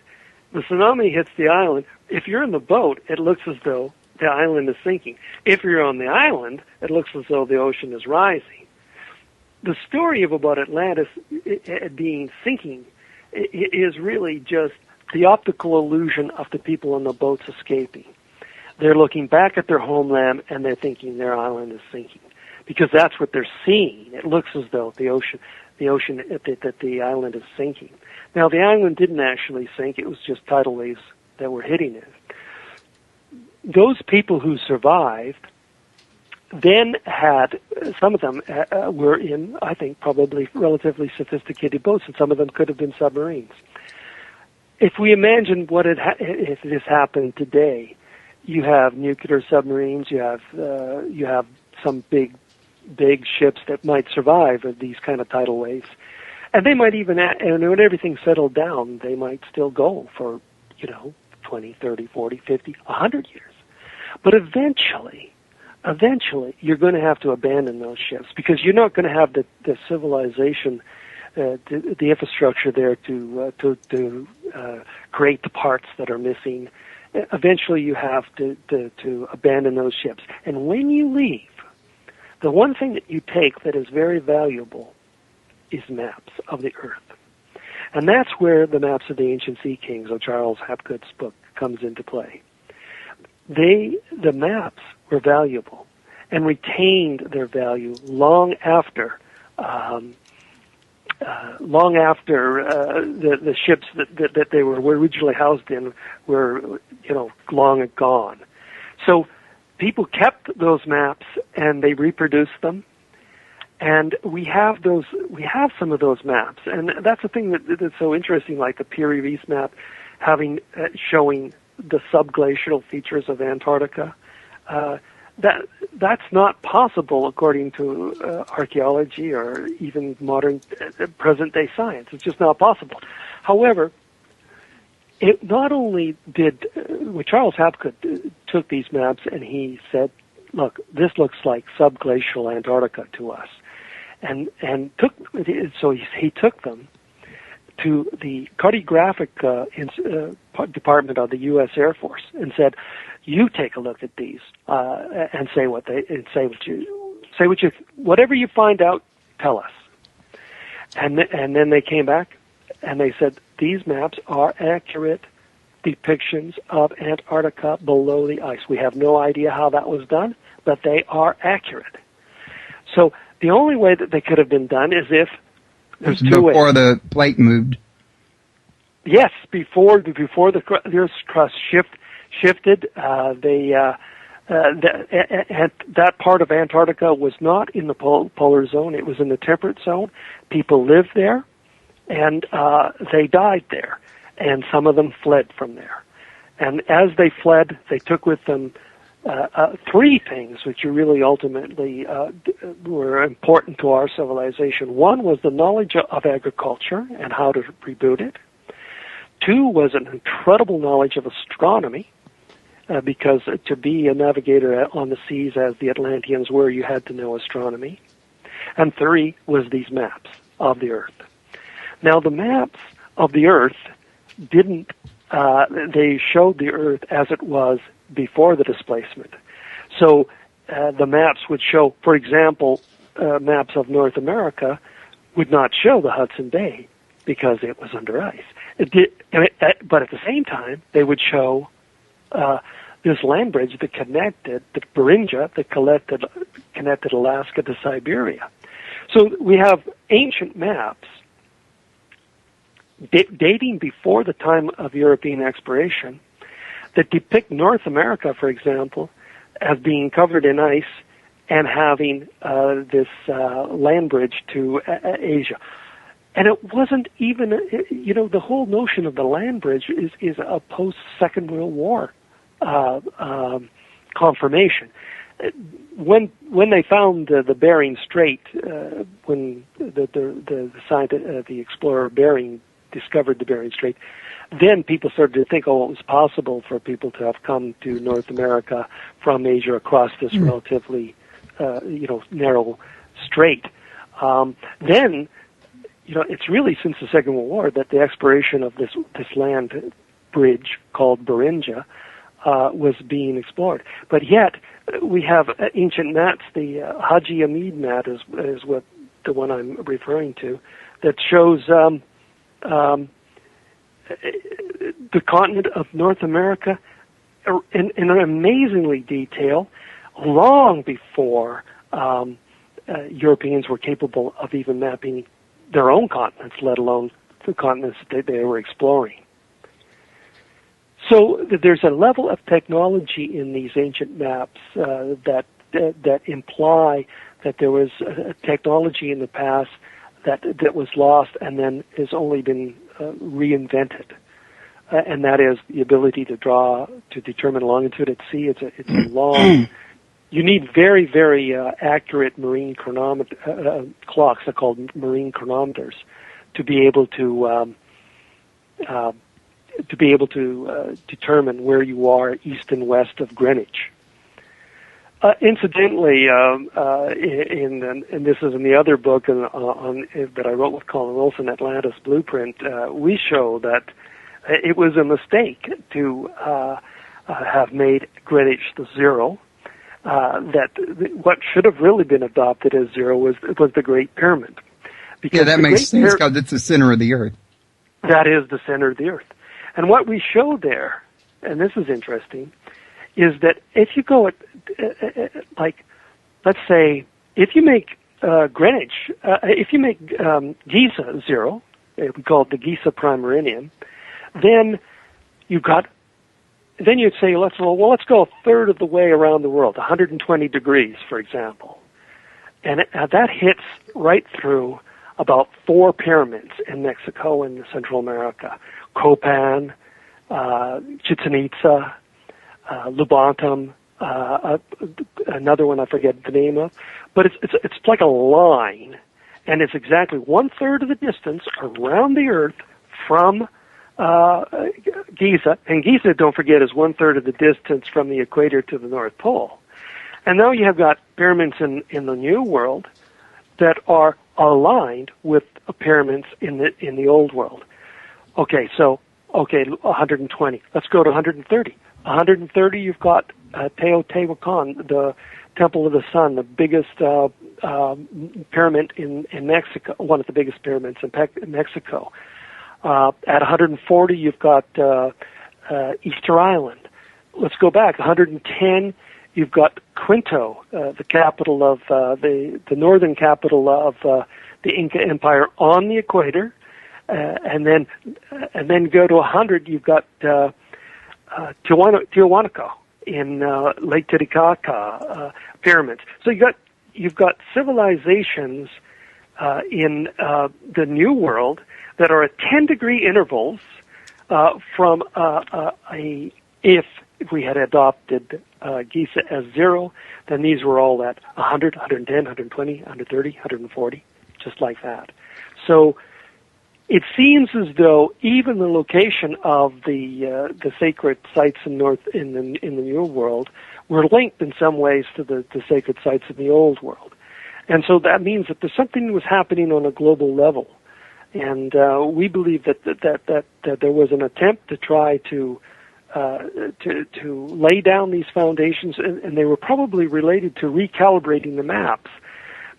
the tsunami hits the island. If you're in the boat, it looks as though the island is sinking. If you're on the island, it looks as though the ocean is rising. The story about Atlantis being sinking is really just the optical illusion of the people on the boats escaping. They're looking back at their homeland and they're thinking their island is sinking, because that's what they're seeing. It looks as though the island is sinking. Now, the island didn't actually sink. It was just tidal waves that were hitting it. Those people who survived then had, some of them were in, I think, probably relatively sophisticated boats, and some of them could have been submarines. If we imagine if this happened today, you have nuclear submarines, you have some big ships that might survive these kind of tidal waves. And they might even, and when everything's settled down, they might still go for, 20, 30, 40, 50, 100 years. But eventually, you're going to have to abandon those ships, because you're not going to have the civilization, the infrastructure there to create the parts that are missing. Eventually, you have to abandon those ships. And when you leave, the one thing that you take that is very valuable is maps of the earth. And that's where the maps of the ancient sea kings, of Charles Hapgood's book, comes into play. The maps were valuable and retained their value long after the ships that they were originally housed in were, long gone. So people kept those maps and they reproduced them. And we have some of those maps, and that's the thing that's so interesting. Like the Piri Reis map, showing the subglacial features of Antarctica. That's not possible according to archaeology or even modern present-day science. It's just not possible. However, it not only did Charles Hapgood took these maps and he said, "Look, this looks like subglacial Antarctica to us." And he took them to the cartographic department of the U.S. Air Force and said, "You take a look at these and whatever you find out, tell us." And then they came back and they said, "These maps are accurate depictions of Antarctica below the ice. We have no idea how that was done, but they are accurate." So the only way that they could have been done is if there's two ways. Before the plate moved. Yes, before the Earth's crust shifted, that part of Antarctica was not in the polar zone. It was in the temperate zone. People lived there, and they died there, and some of them fled from there. And as they fled, they took with them three things which are really ultimately were important to our civilization. One was the knowledge of agriculture and how to reboot it. Two was an incredible knowledge of astronomy, because to be a navigator on the seas as the Atlanteans were, you had to know astronomy. And three was these maps of the Earth. Now, the maps of the Earth they showed the Earth as it was before the displacement. So the maps would show, for example, maps of North America would not show the Hudson Bay because it was under ice. But at the same time, they would show this land bridge that connected the Beringia, that connected Alaska to Siberia. So we have ancient maps dating before the time of European exploration that depict North America, for example, as being covered in ice and having this land bridge to Asia. And it wasn't even, the whole notion of the land bridge is a post-Second World War confirmation. When they found the Bering Strait, when the scientist, the explorer Bering discovered the Bering Strait, then people started to think, it was possible for people to have come to North America from Asia across this relatively, narrow strait. Then, it's really since the Second World War that the exploration of this land bridge called Beringia was being explored. But yet, we have ancient maps. The Haji Hamid map is what the one I'm referring to, that shows the continent of North America in an amazingly detail, long before Europeans were capable of even mapping their own continents, let alone the continents that they were exploring. So there's a level of technology in these ancient maps that imply that there was a technology in the past that was lost and then has only been reinvented, and that is the ability to determine longitude at sea. It's a long. You need very, very accurate marine clocks. They're called marine chronometers to be able to determine where you are east and west of Greenwich. Incidentally, and this is in the other book that I wrote with Colin Wilson, Atlantis Blueprint, we show that it was a mistake to have made Greenwich the zero. That what should have really been adopted as zero was the Great Pyramid. Because that makes sense because it's the center of the Earth. That is the center of the Earth. And what we show there, and this is interesting, is that if you go at, let's say, if you make Greenwich, if you make Giza zero, we call it the Giza prime meridian, then you'd say, let's go a third of the way around the world, 120 degrees, for example. And that hits right through about 4 pyramids in Mexico and Central America. Copan, Chichen Itza, Lubantum, another one I forget the name of. But it's like a line, and it's exactly 1/3 of the distance around the Earth from Giza, and Giza, don't forget, is 1/3 of the distance from the equator to the North Pole. And now you have got pyramids in the New World that are aligned with pyramids in the Old World. Okay, 120. Let's go to 130. 130, you've got Teotihuacan, the Temple of the Sun, the biggest pyramid in Mexico, one of the biggest pyramids in Mexico. At 140, you've got Easter Island. Let's go back. 110, you've got Quito, the capital of the northern capital of the Inca Empire on the equator, and then go to 100, you've got Tiwanaku in Lake Titicaca pyramids. So you've got civilizations in the New World that are at 10-degree intervals from if we had adopted Giza as 0, then these were all at 100, 110, 120, 130, 140, just like that. So it seems as though even the location of the sacred sites in the New World were linked in some ways to the sacred sites in the Old World, and so that means that there's something that was happening on a global level, and we believe that there was an attempt to try to lay down these foundations, and they were probably related to recalibrating the maps,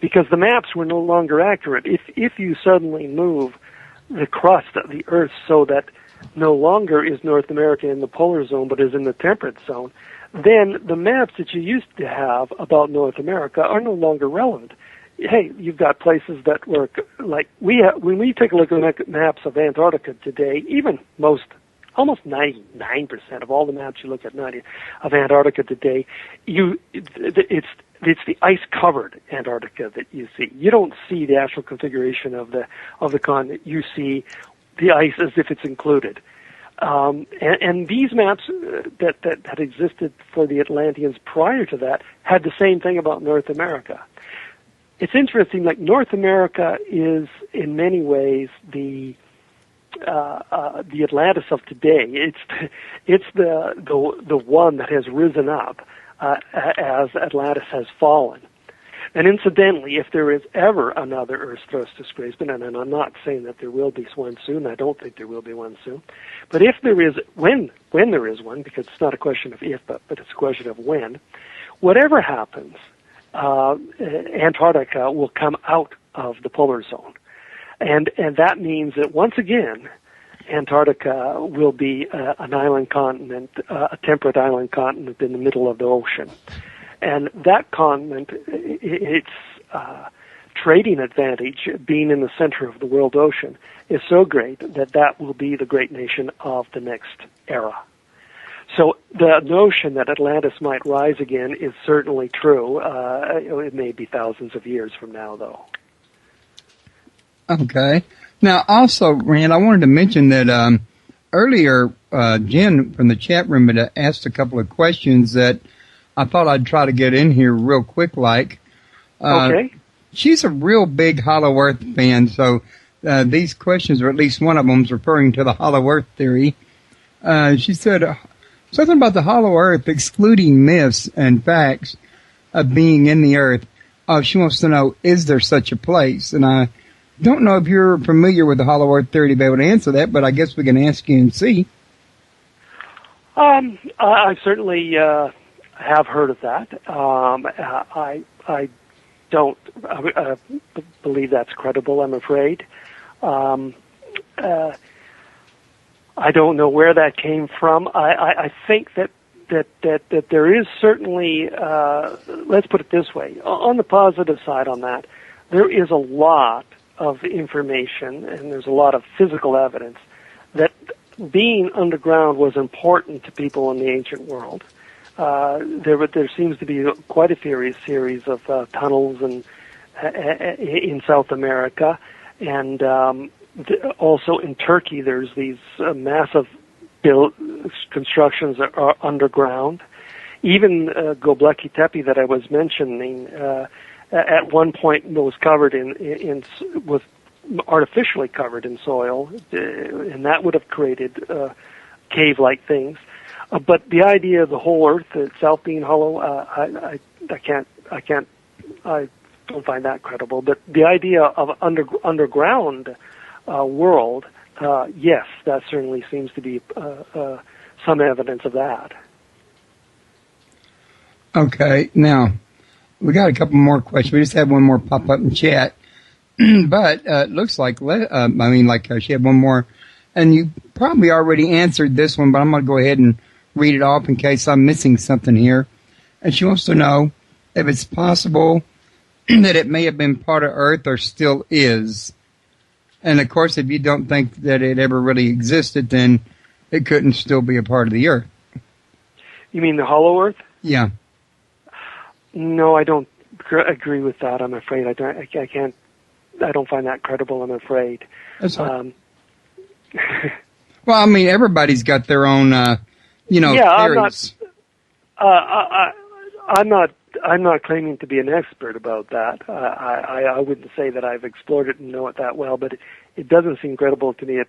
because the maps were no longer accurate. If you suddenly move the crust of the Earth so that no longer is North America in the polar zone but is in the temperate zone, then the maps that you used to have about North America are no longer relevant. Hey, you've got places that were like when we take a look at maps of Antarctica today, even almost 99% of all the maps you look at of Antarctica today, it's the ice-covered Antarctica that you see. You don't see the actual configuration of the continent. You see the ice as if it's included. And these maps that existed for the Atlanteans prior to that had the same thing about North America. It's interesting, like North America is in many ways the Atlantis of today. It's the one that has risen up as Atlantis has fallen. And incidentally, if there is ever another Earth thrust displacement, and I'm not saying that there will be one soon, I don't think there will be one soon, but if there is, when there is one, because it's not a question of if, but it's a question of when, whatever happens, Antarctica will come out of the polar zone. And that means that once again, Antarctica will be an island continent, a temperate island continent in the middle of the ocean. And that continent, its trading advantage, being in the center of the world ocean, is so great that will be the great nation of the next era. So the notion that Atlantis might rise again is certainly true. It may be thousands of years from now, though. Okay. Now, also, Rand, I wanted to mention that earlier Jen from the chat room had asked a couple of questions that I thought I'd try to get in here real quick like. Okay. She's a real big Hollow Earth fan, so these questions, or at least one of them, is referring to the Hollow Earth theory. She said something about the Hollow Earth excluding myths and facts of being in the Earth. She wants to know, is there such a place? And I don't know if you're familiar with the Hollow Earth theory to be able to answer that, but I guess we can ask you and see. I certainly have heard of that. I don't believe that's credible, I'm afraid. I don't know where that came from. I think that there is certainly, let's put it this way, on the positive side on that, there is a lot of information and there's a lot of physical evidence that being underground was important to people in the ancient world. There seems to be quite a series of tunnels in South America, and also in Turkey there's these massive constructions that are underground. Even Göbekli Tepe that I was mentioning at one point was covered was artificially covered in soil, and that would have created cave-like things. But the idea of the whole Earth itself being hollow, I don't find that credible. But the idea of underground world, yes, that certainly seems to be some evidence of that. Okay, now we got a couple more questions. We just had one more pop up in chat, but it looks like she had one more, and you probably already answered this one, but I'm going to go ahead and read it off in case I'm missing something here. And she wants to know if it's possible that it may have been part of Earth or still is. And of course, if you don't think that it ever really existed, then it couldn't still be a part of the Earth. You mean the hollow Earth? Yeah. No, I don't agree with that. I'm afraid I don't find that credible. I'm afraid. That's well, I mean, everybody's got their own, theories. I'm not claiming to be an expert about that. I wouldn't say that I've explored it and know it that well, but it doesn't seem credible to me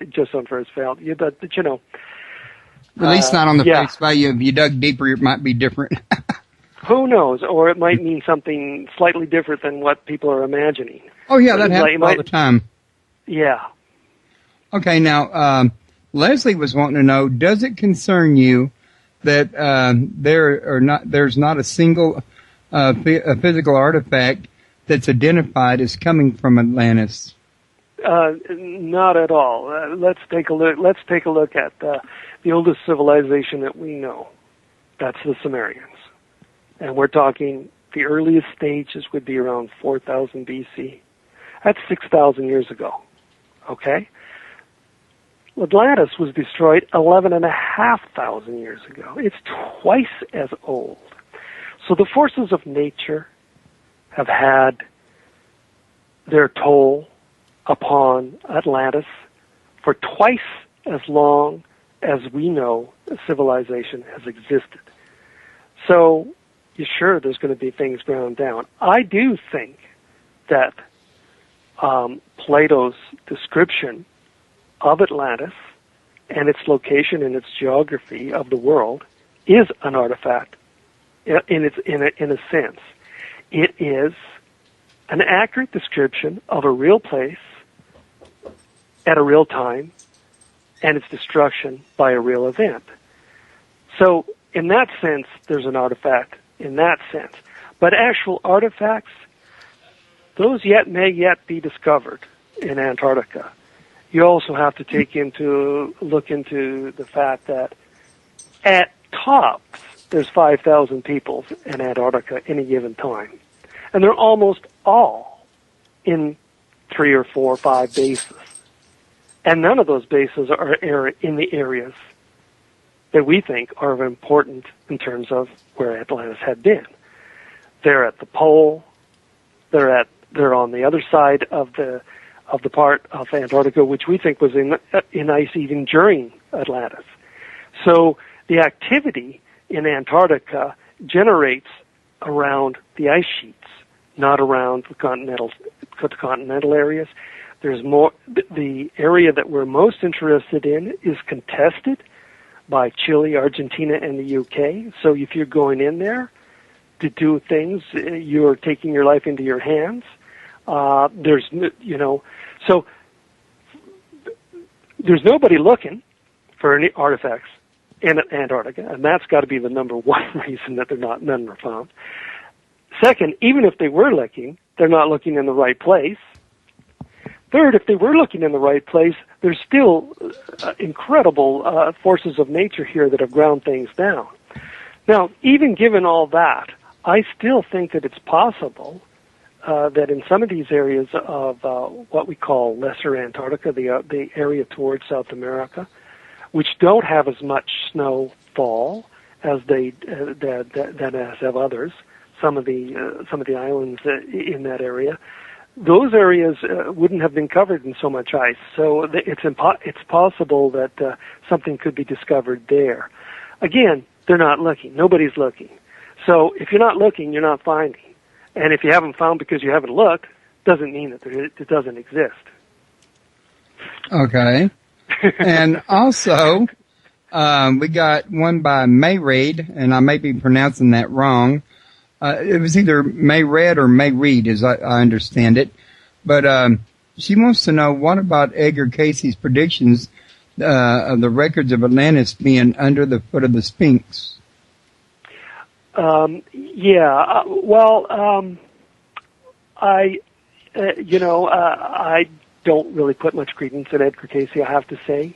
just on first value. But you know, at least not on the face value. If you dug deeper, it might be different. Who knows? Or it might mean something slightly different than what people are imagining. Oh yeah, that happens all the time. Yeah. Okay, now Leslie was wanting to know: does it concern you that there's not a single a physical artifact that's identified as coming from Atlantis? Not at all. Let's take a look at the oldest civilization that we know. That's the Sumerians, and we're talking the earliest stages would be around 4000 BC. That's 6,000 years ago. Okay. Atlantis was destroyed 11,500 years ago. It's twice as old. So the forces of nature have had their toll upon Atlantis for twice as long as we know civilization has existed. So, sure, there's going to be things ground down. I do think that Plato's description of Atlantis and its location and its geography of the world is an artifact in a sense. It is an accurate description of a real place at a real time and its destruction by a real event. So in that sense, there's an artifact in that sense. But actual artifacts, those may yet be discovered in Antarctica. You also have to look into the fact that at tops, there's 5,000 people in Antarctica any given time. And they're almost all in 3 or 4 or 5 bases. And none of those bases are in the areas that we think are important in terms of where Atlantis had been. They're at the pole. They're on the other side of the part of Antarctica which we think was in ice even during Atlantis. So the activity in Antarctica generates around the ice sheets, not around the continental areas. There's more. The area that we're most interested in is contested by Chile, Argentina, and the UK. So if you're going in there to do things, you're taking your life into your hands. So there's nobody looking for any artifacts in Antarctica, and that's got to be the number one reason that none are found. Second, even if they were looking, they're not looking in the right place. Third, if they were looking in the right place, there's still incredible forces of nature here that have ground things down. Now, even given all that, I still think that it's possible that in some of these areas of what we call Lesser Antarctica, the area towards South America, which don't have as much snowfall as that have others, some of the islands in that area, those areas wouldn't have been covered in so much ice. So it's possible that something could be discovered there. Again, they're not looking. Nobody's looking. So if you're not looking, you're not finding. And if you haven't found because you haven't looked, doesn't mean that it doesn't exist. Okay. And also, we got one by Mayraid, and I may be pronouncing that wrong. It was either Mayred or Mayreed, as I understand it. But she wants to know, what about Edgar Casey's predictions of the records of Atlantis being under the foot of the Sphinx? I don't really put much credence in Edgar Casey, I have to say.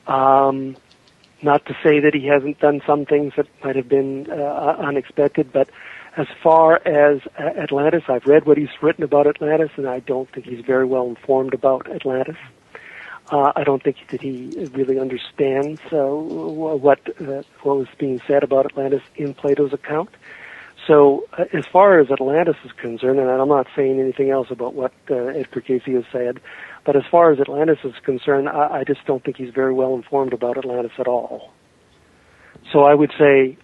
Not to say that he hasn't done some things that might have been unexpected, but as far as Atlantis, I've read what he's written about Atlantis, and I don't think he's very well informed about Atlantis. I don't think that he really understands what was being said about Atlantis in Plato's account. So as far as Atlantis is concerned, and I'm not saying anything else about what Edgar Casey has said, but as far as Atlantis is concerned, I just don't think he's very well informed about Atlantis at all. So I would say,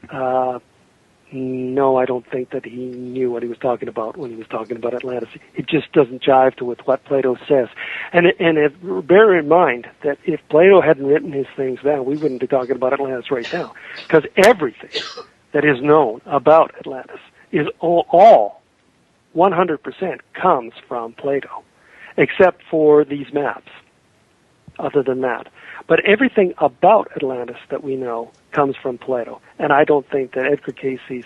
no, I don't think that he knew what he was talking about when he was talking about Atlantis. It just doesn't jive with what Plato says. Bear in mind that if Plato hadn't written his things down, we wouldn't be talking about Atlantis right now. Because everything that is known about Atlantis is all 100% comes from Plato, except for these maps, other than that. But everything about Atlantis that we know comes from Plato. And I don't think that Edgar Cayce's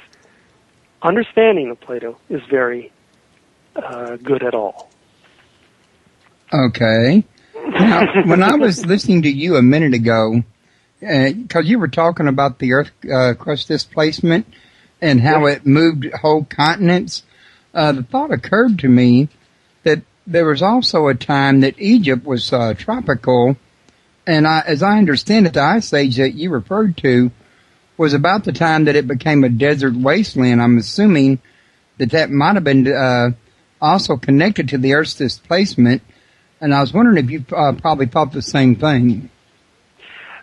understanding of Plato is very good at all. Okay. Now, when I was listening to you a minute ago, because you were talking about the Earth crust displacement and how it moved whole continents, the thought occurred to me that there was also a time that Egypt was tropical. And as I understand it, the ice age that you referred to was about the time that it became a desert wasteland. I'm assuming that might have been also connected to the Earth's displacement. And I was wondering if you probably thought the same thing.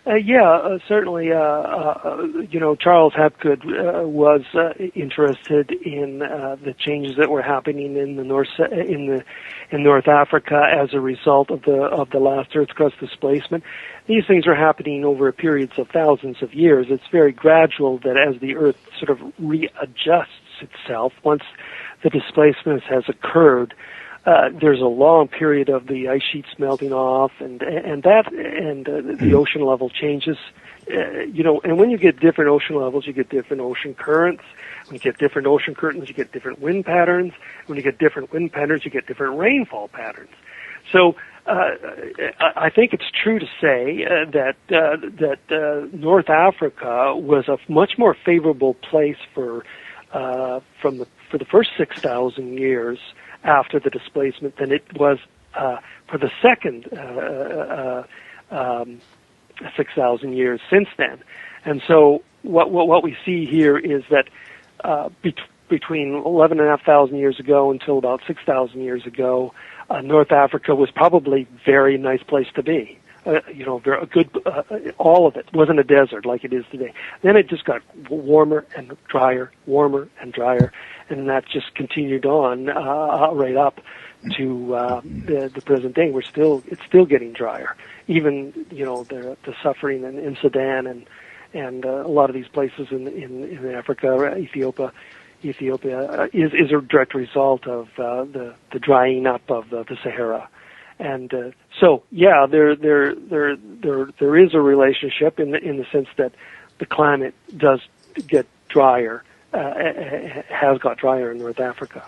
Certainly. Charles Hapgood was interested in the changes that were happening in North Africa as a result of the last Earth crust displacement. These things are happening over periods of thousands of years. It's very gradual that as the Earth sort of readjusts itself, once the displacement has occurred, there's a long period of the ice sheets melting off, and the ocean level changes. And when you get different ocean levels, you get different ocean currents. When you get different ocean currents, you get different wind patterns. When you get different wind patterns, you get different rainfall patterns. So I think it's true to say that North Africa was a much more favorable place for the first 6,000 years after the displacement than it was for the second 6,000 years since then. And so what we see here is that between 11,500 years ago until about 6,000 years ago, North Africa was probably a very nice place to be. Very good. All of it wasn't a desert like it is today. Then it just got warmer and drier, and that just continued on right up to the present day. It's still getting drier. Even the suffering in Sudan and a lot of these places in Africa, Ethiopia is a direct result of the drying up of the Sahara. And there is a relationship in the sense that the climate does get drier, has got drier in North Africa.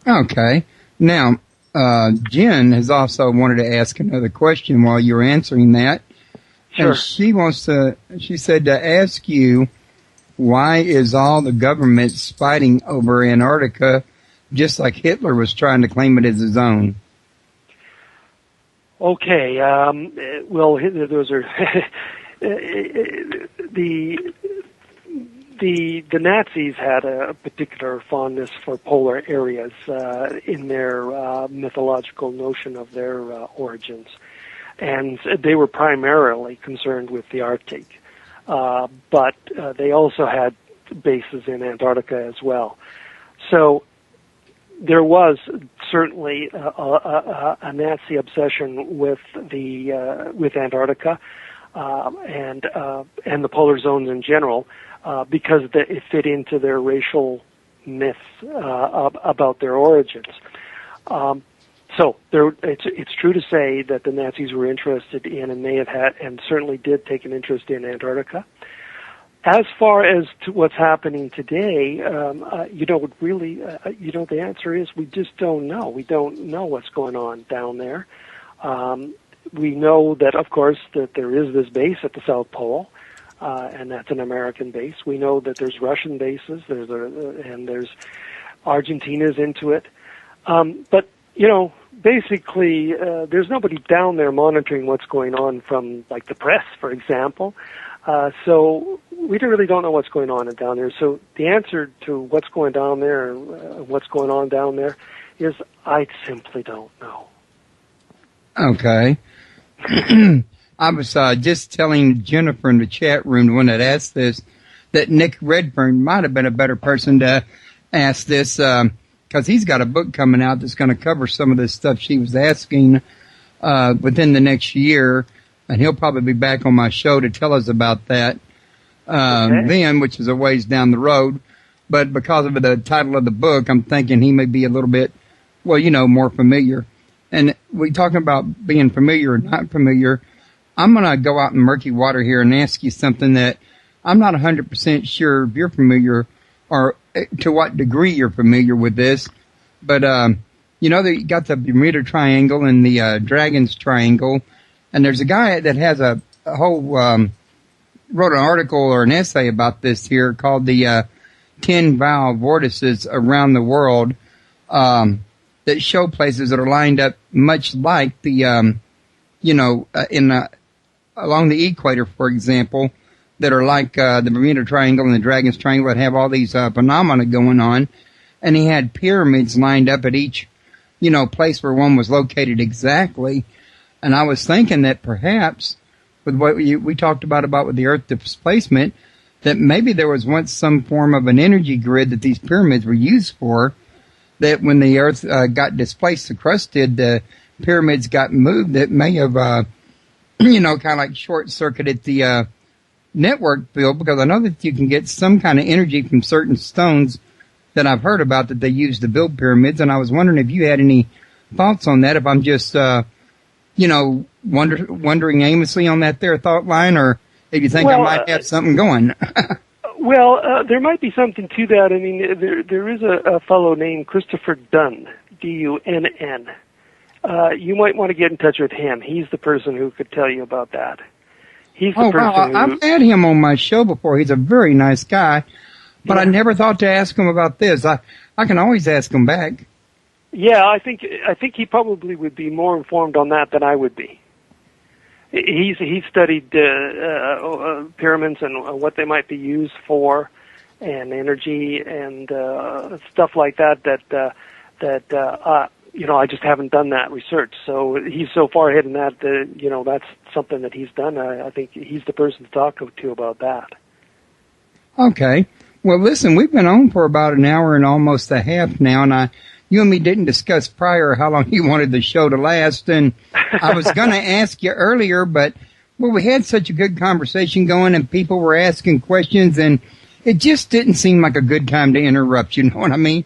Okay. Now, Jen has also wanted to ask another question while you're answering that. Sure. And she said to ask you, why is all the governments fighting over Antarctica just like Hitler was trying to claim it as his own? Okay, well, those are the Nazis had a particular fondness for polar areas in their mythological notion of their origins, and they were primarily concerned with the Arctic, but they also had bases in Antarctica as well. So there was certainly a Nazi obsession with Antarctica and the polar zones in general because it fit into their racial myths about their origins. So it's true to say that the Nazis were interested in and may have had and certainly did take an interest in Antarctica. As far as to what's happening today, the answer is we just don't know. We don't know what's going on down there. We know that, of course, that there is this base at the South Pole, and that's an American base. We know that there's Russian bases, and there's Argentina's into it. But, basically, there's nobody down there monitoring what's going on from, like, the press, for example. So we really don't know what's going on down there. So the answer to what's going down there and what's going on down there is I simply don't know. Okay. I was just telling Jennifer in the chat room, the one that asked this, that Nick Redfern might have been a better person to ask this, because he's got a book coming out that's going to cover some of this stuff she was asking within the next year, and he'll probably be back on my show to tell us about that then, which is a ways down the road. But because of the title of the book, I'm thinking he may be a little bit, well, more familiar. And we talking about being familiar or not familiar. I'm going to go out in murky water here and ask you something that I'm not 100% sure if you're familiar or to what degree you're familiar with this. But, you got the Bermuda Triangle and the Dragon's Triangle. And there's a guy that has a whole, wrote an article or an essay about this here called the 10 Vow vortices around the world, that show places that are lined up much like the, along the equator, for example, that are like the Bermuda Triangle and the Dragon's Triangle that have all these phenomena going on. And he had pyramids lined up at each, place where one was located exactly. And I was thinking that perhaps with what we talked about with the Earth displacement, that maybe there was once some form of an energy grid that these pyramids were used for, that when the Earth got displaced, the crust did, the pyramids got moved, that may have, kind of like short-circuited the network field, because I know that you can get some kind of energy from certain stones that I've heard about that they use to build pyramids, and I was wondering if you had any thoughts on that, if I'm just, wondering aimlessly on that there thought line, or if you think I might have something going. There might be something to that. I mean, there is a fellow named Christopher Dunn, D-U-N-N. You might want to get in touch with him. He's the person who could tell you about that. He's the person I've had him on my show before. He's a very nice guy, but I never thought to ask him about this. I can always ask him back. Yeah, I think he probably would be more informed on that than I would be. He studied pyramids and what they might be used for, and energy and stuff like that. I just haven't done that research. So he's so far ahead in that. That's something that he's done. I think he's the person to talk to about that. Okay. Well, listen, we've been on for about an hour and almost a half now, and you and me didn't discuss prior how long you wanted the show to last, and I was going to ask you earlier, but we had such a good conversation going, and people were asking questions, and it just didn't seem like a good time to interrupt. You know what I mean?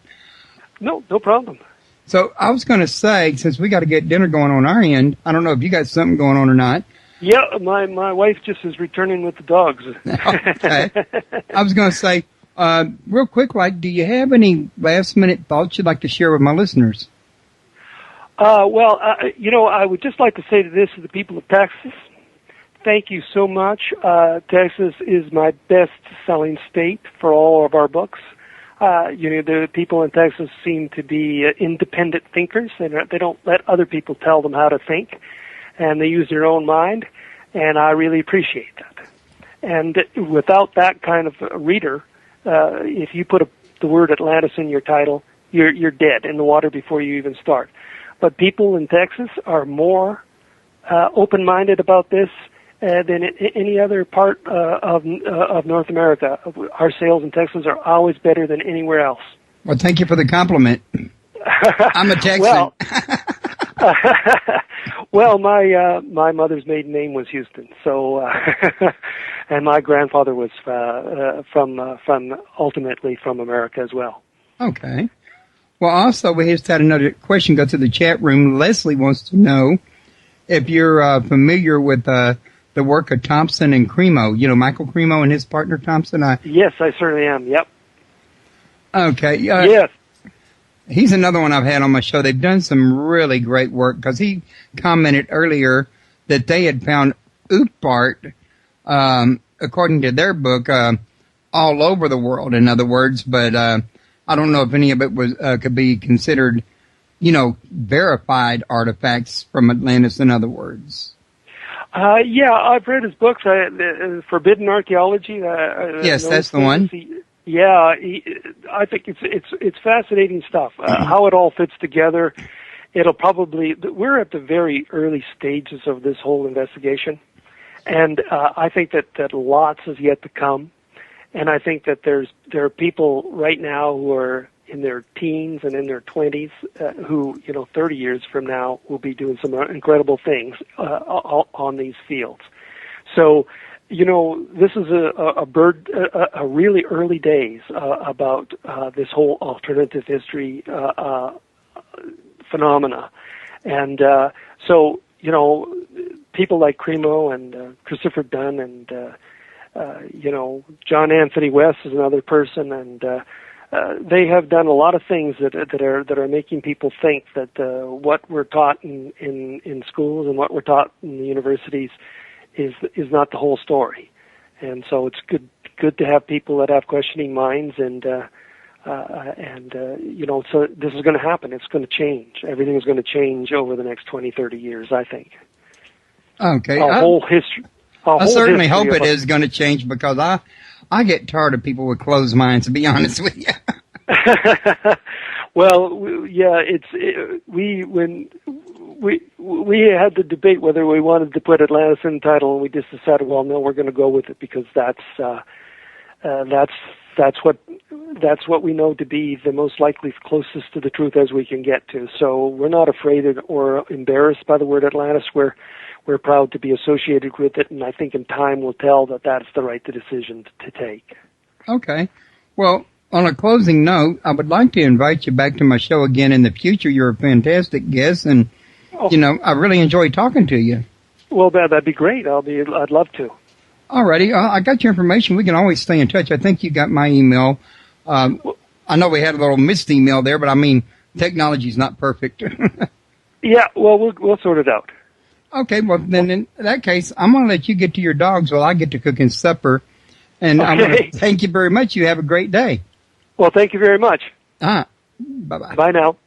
No problem. So I was going to say, since we got to get dinner going on our end, I don't know if you got something going on or not. Yeah, my wife just is returning with the dogs. Okay. I was going to say, real quick, do you have any last-minute thoughts you'd like to share with my listeners? I would just like to say to the people of Texas, thank you so much. Texas is my best-selling state for all of our books. The people in Texas seem to be independent thinkers. They don't let other people tell them how to think, and they use their own mind, and I really appreciate that. And without that kind of reader, if you put the word Atlantis in your title, you're dead in the water before you even start. But people in Texas are more open-minded about this than any other part of North America. Our sales in Texas are always better than anywhere else. Well, thank you for the compliment. I'm a Texan. Well, my mother's maiden name was Houston, so and my grandfather was ultimately from America as well. Okay. Well, also we just had another question go to the chat room. Leslie wants to know if you're familiar with the work of Thompson and Cremo. Michael Cremo and his partner Thompson. Yes, I certainly am. Yep. Okay. Yes. He's another one I've had on my show. They've done some really great work because he commented earlier that they had found Oopart, according to their book, all over the world, in other words, but I don't know if any of it was could be considered, verified artifacts from Atlantis, in other words. Yeah, I've read his books, Forbidden Archaeology. Yes, that's the one. Yeah, I think it's fascinating stuff. How it all fits together. We're at the very early stages of this whole investigation. And I think that lots is yet to come. And I think that there are people right now who are in their teens and in their 20s who, 30 years from now will be doing some incredible things on these fields. So, this is a really early days about this whole alternative history phenomena. And so, people like Cremo and Christopher Dunn and John Anthony West is another person, and they have done a lot of things that are making people think that what we're taught in schools and what we're taught in the universities is not the whole story. And so it's good to have people that have questioning minds, and so this is going to happen. It's going to change. Everything is going to change over the next 20, 30 years, I think. Okay. Whole history. I certainly hope it is going to change, because I get tired of people with closed minds, to be honest with you. Well, yeah, we had the debate whether we wanted to put Atlantis in the title, and we just decided, well, no, we're going to go with it, because that's what we know to be the most likely closest to the truth as we can get to. So we're not afraid or embarrassed by the word Atlantis. We're proud to be associated with it, and I think in time will tell that that's the right decision to take. Okay. Well, on a closing note, I would like to invite you back to my show again in the future. You're a fantastic guest, and, I really enjoyed talking to you. Well, that'd be great. I'd love to. All righty. I got your information. We can always stay in touch. I think you got my email. I know we had a little missed email there, but I mean, technology's not perfect. Yeah, well, we'll sort it out. Okay, well, then in that case, I'm going to let you get to your dogs while I get to cooking supper. And okay. I want to thank you very much. You have a great day. Well, thank you very much. Bye-bye. Bye now.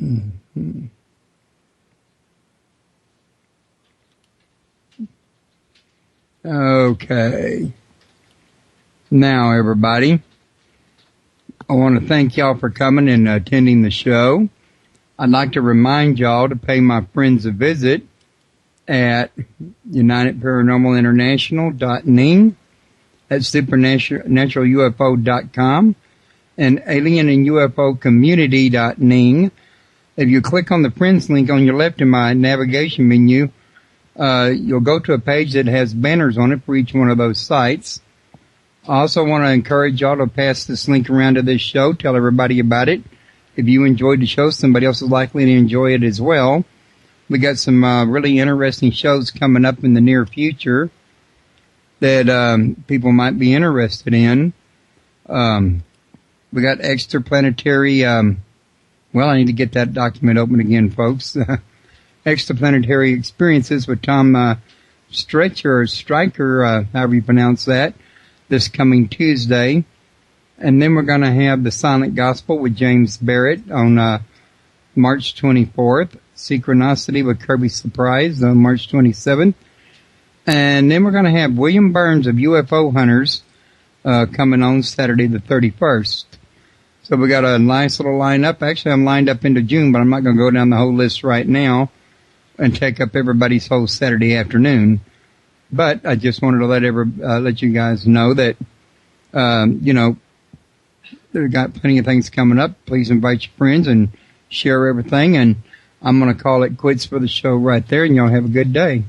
Mm-hmm. Okay. Now, everybody, I want to thank y'all for coming and attending the show. I'd like to remind y'all to pay my friends a visit at UnitedParanormalInternational.ning, at SupernaturalUFO.com, and AlienandUFOCommunity.ning. If you click on the friends link on your left in my navigation menu, you'll go to a page that has banners on it for each one of those sites. I also want to encourage y'all to pass this link around to this show. Tell everybody about it. If you enjoyed the show, somebody else is likely to enjoy it as well. We got some really interesting shows coming up in the near future that people might be interested in. We got extraplanetary, I need to get that document open again, folks. Extraplanetary Experiences with Tom Streicher, however you pronounce that, this coming Tuesday. And then we're going to have The Silent Gospel with James Barrett on March 24th. Synchronicity with Kirby Surprise on March 27th. And then we're going to have William Burns of UFO Hunters coming on Saturday the 31st. So we got a nice little lineup. Actually, I'm lined up into June, but I'm not going to go down the whole list right now and take up everybody's whole Saturday afternoon. But I just wanted to let you guys know that, they've got plenty of things coming up. Please invite your friends and share everything. And I'm going to call it quits for the show right there, and y'all have a good day.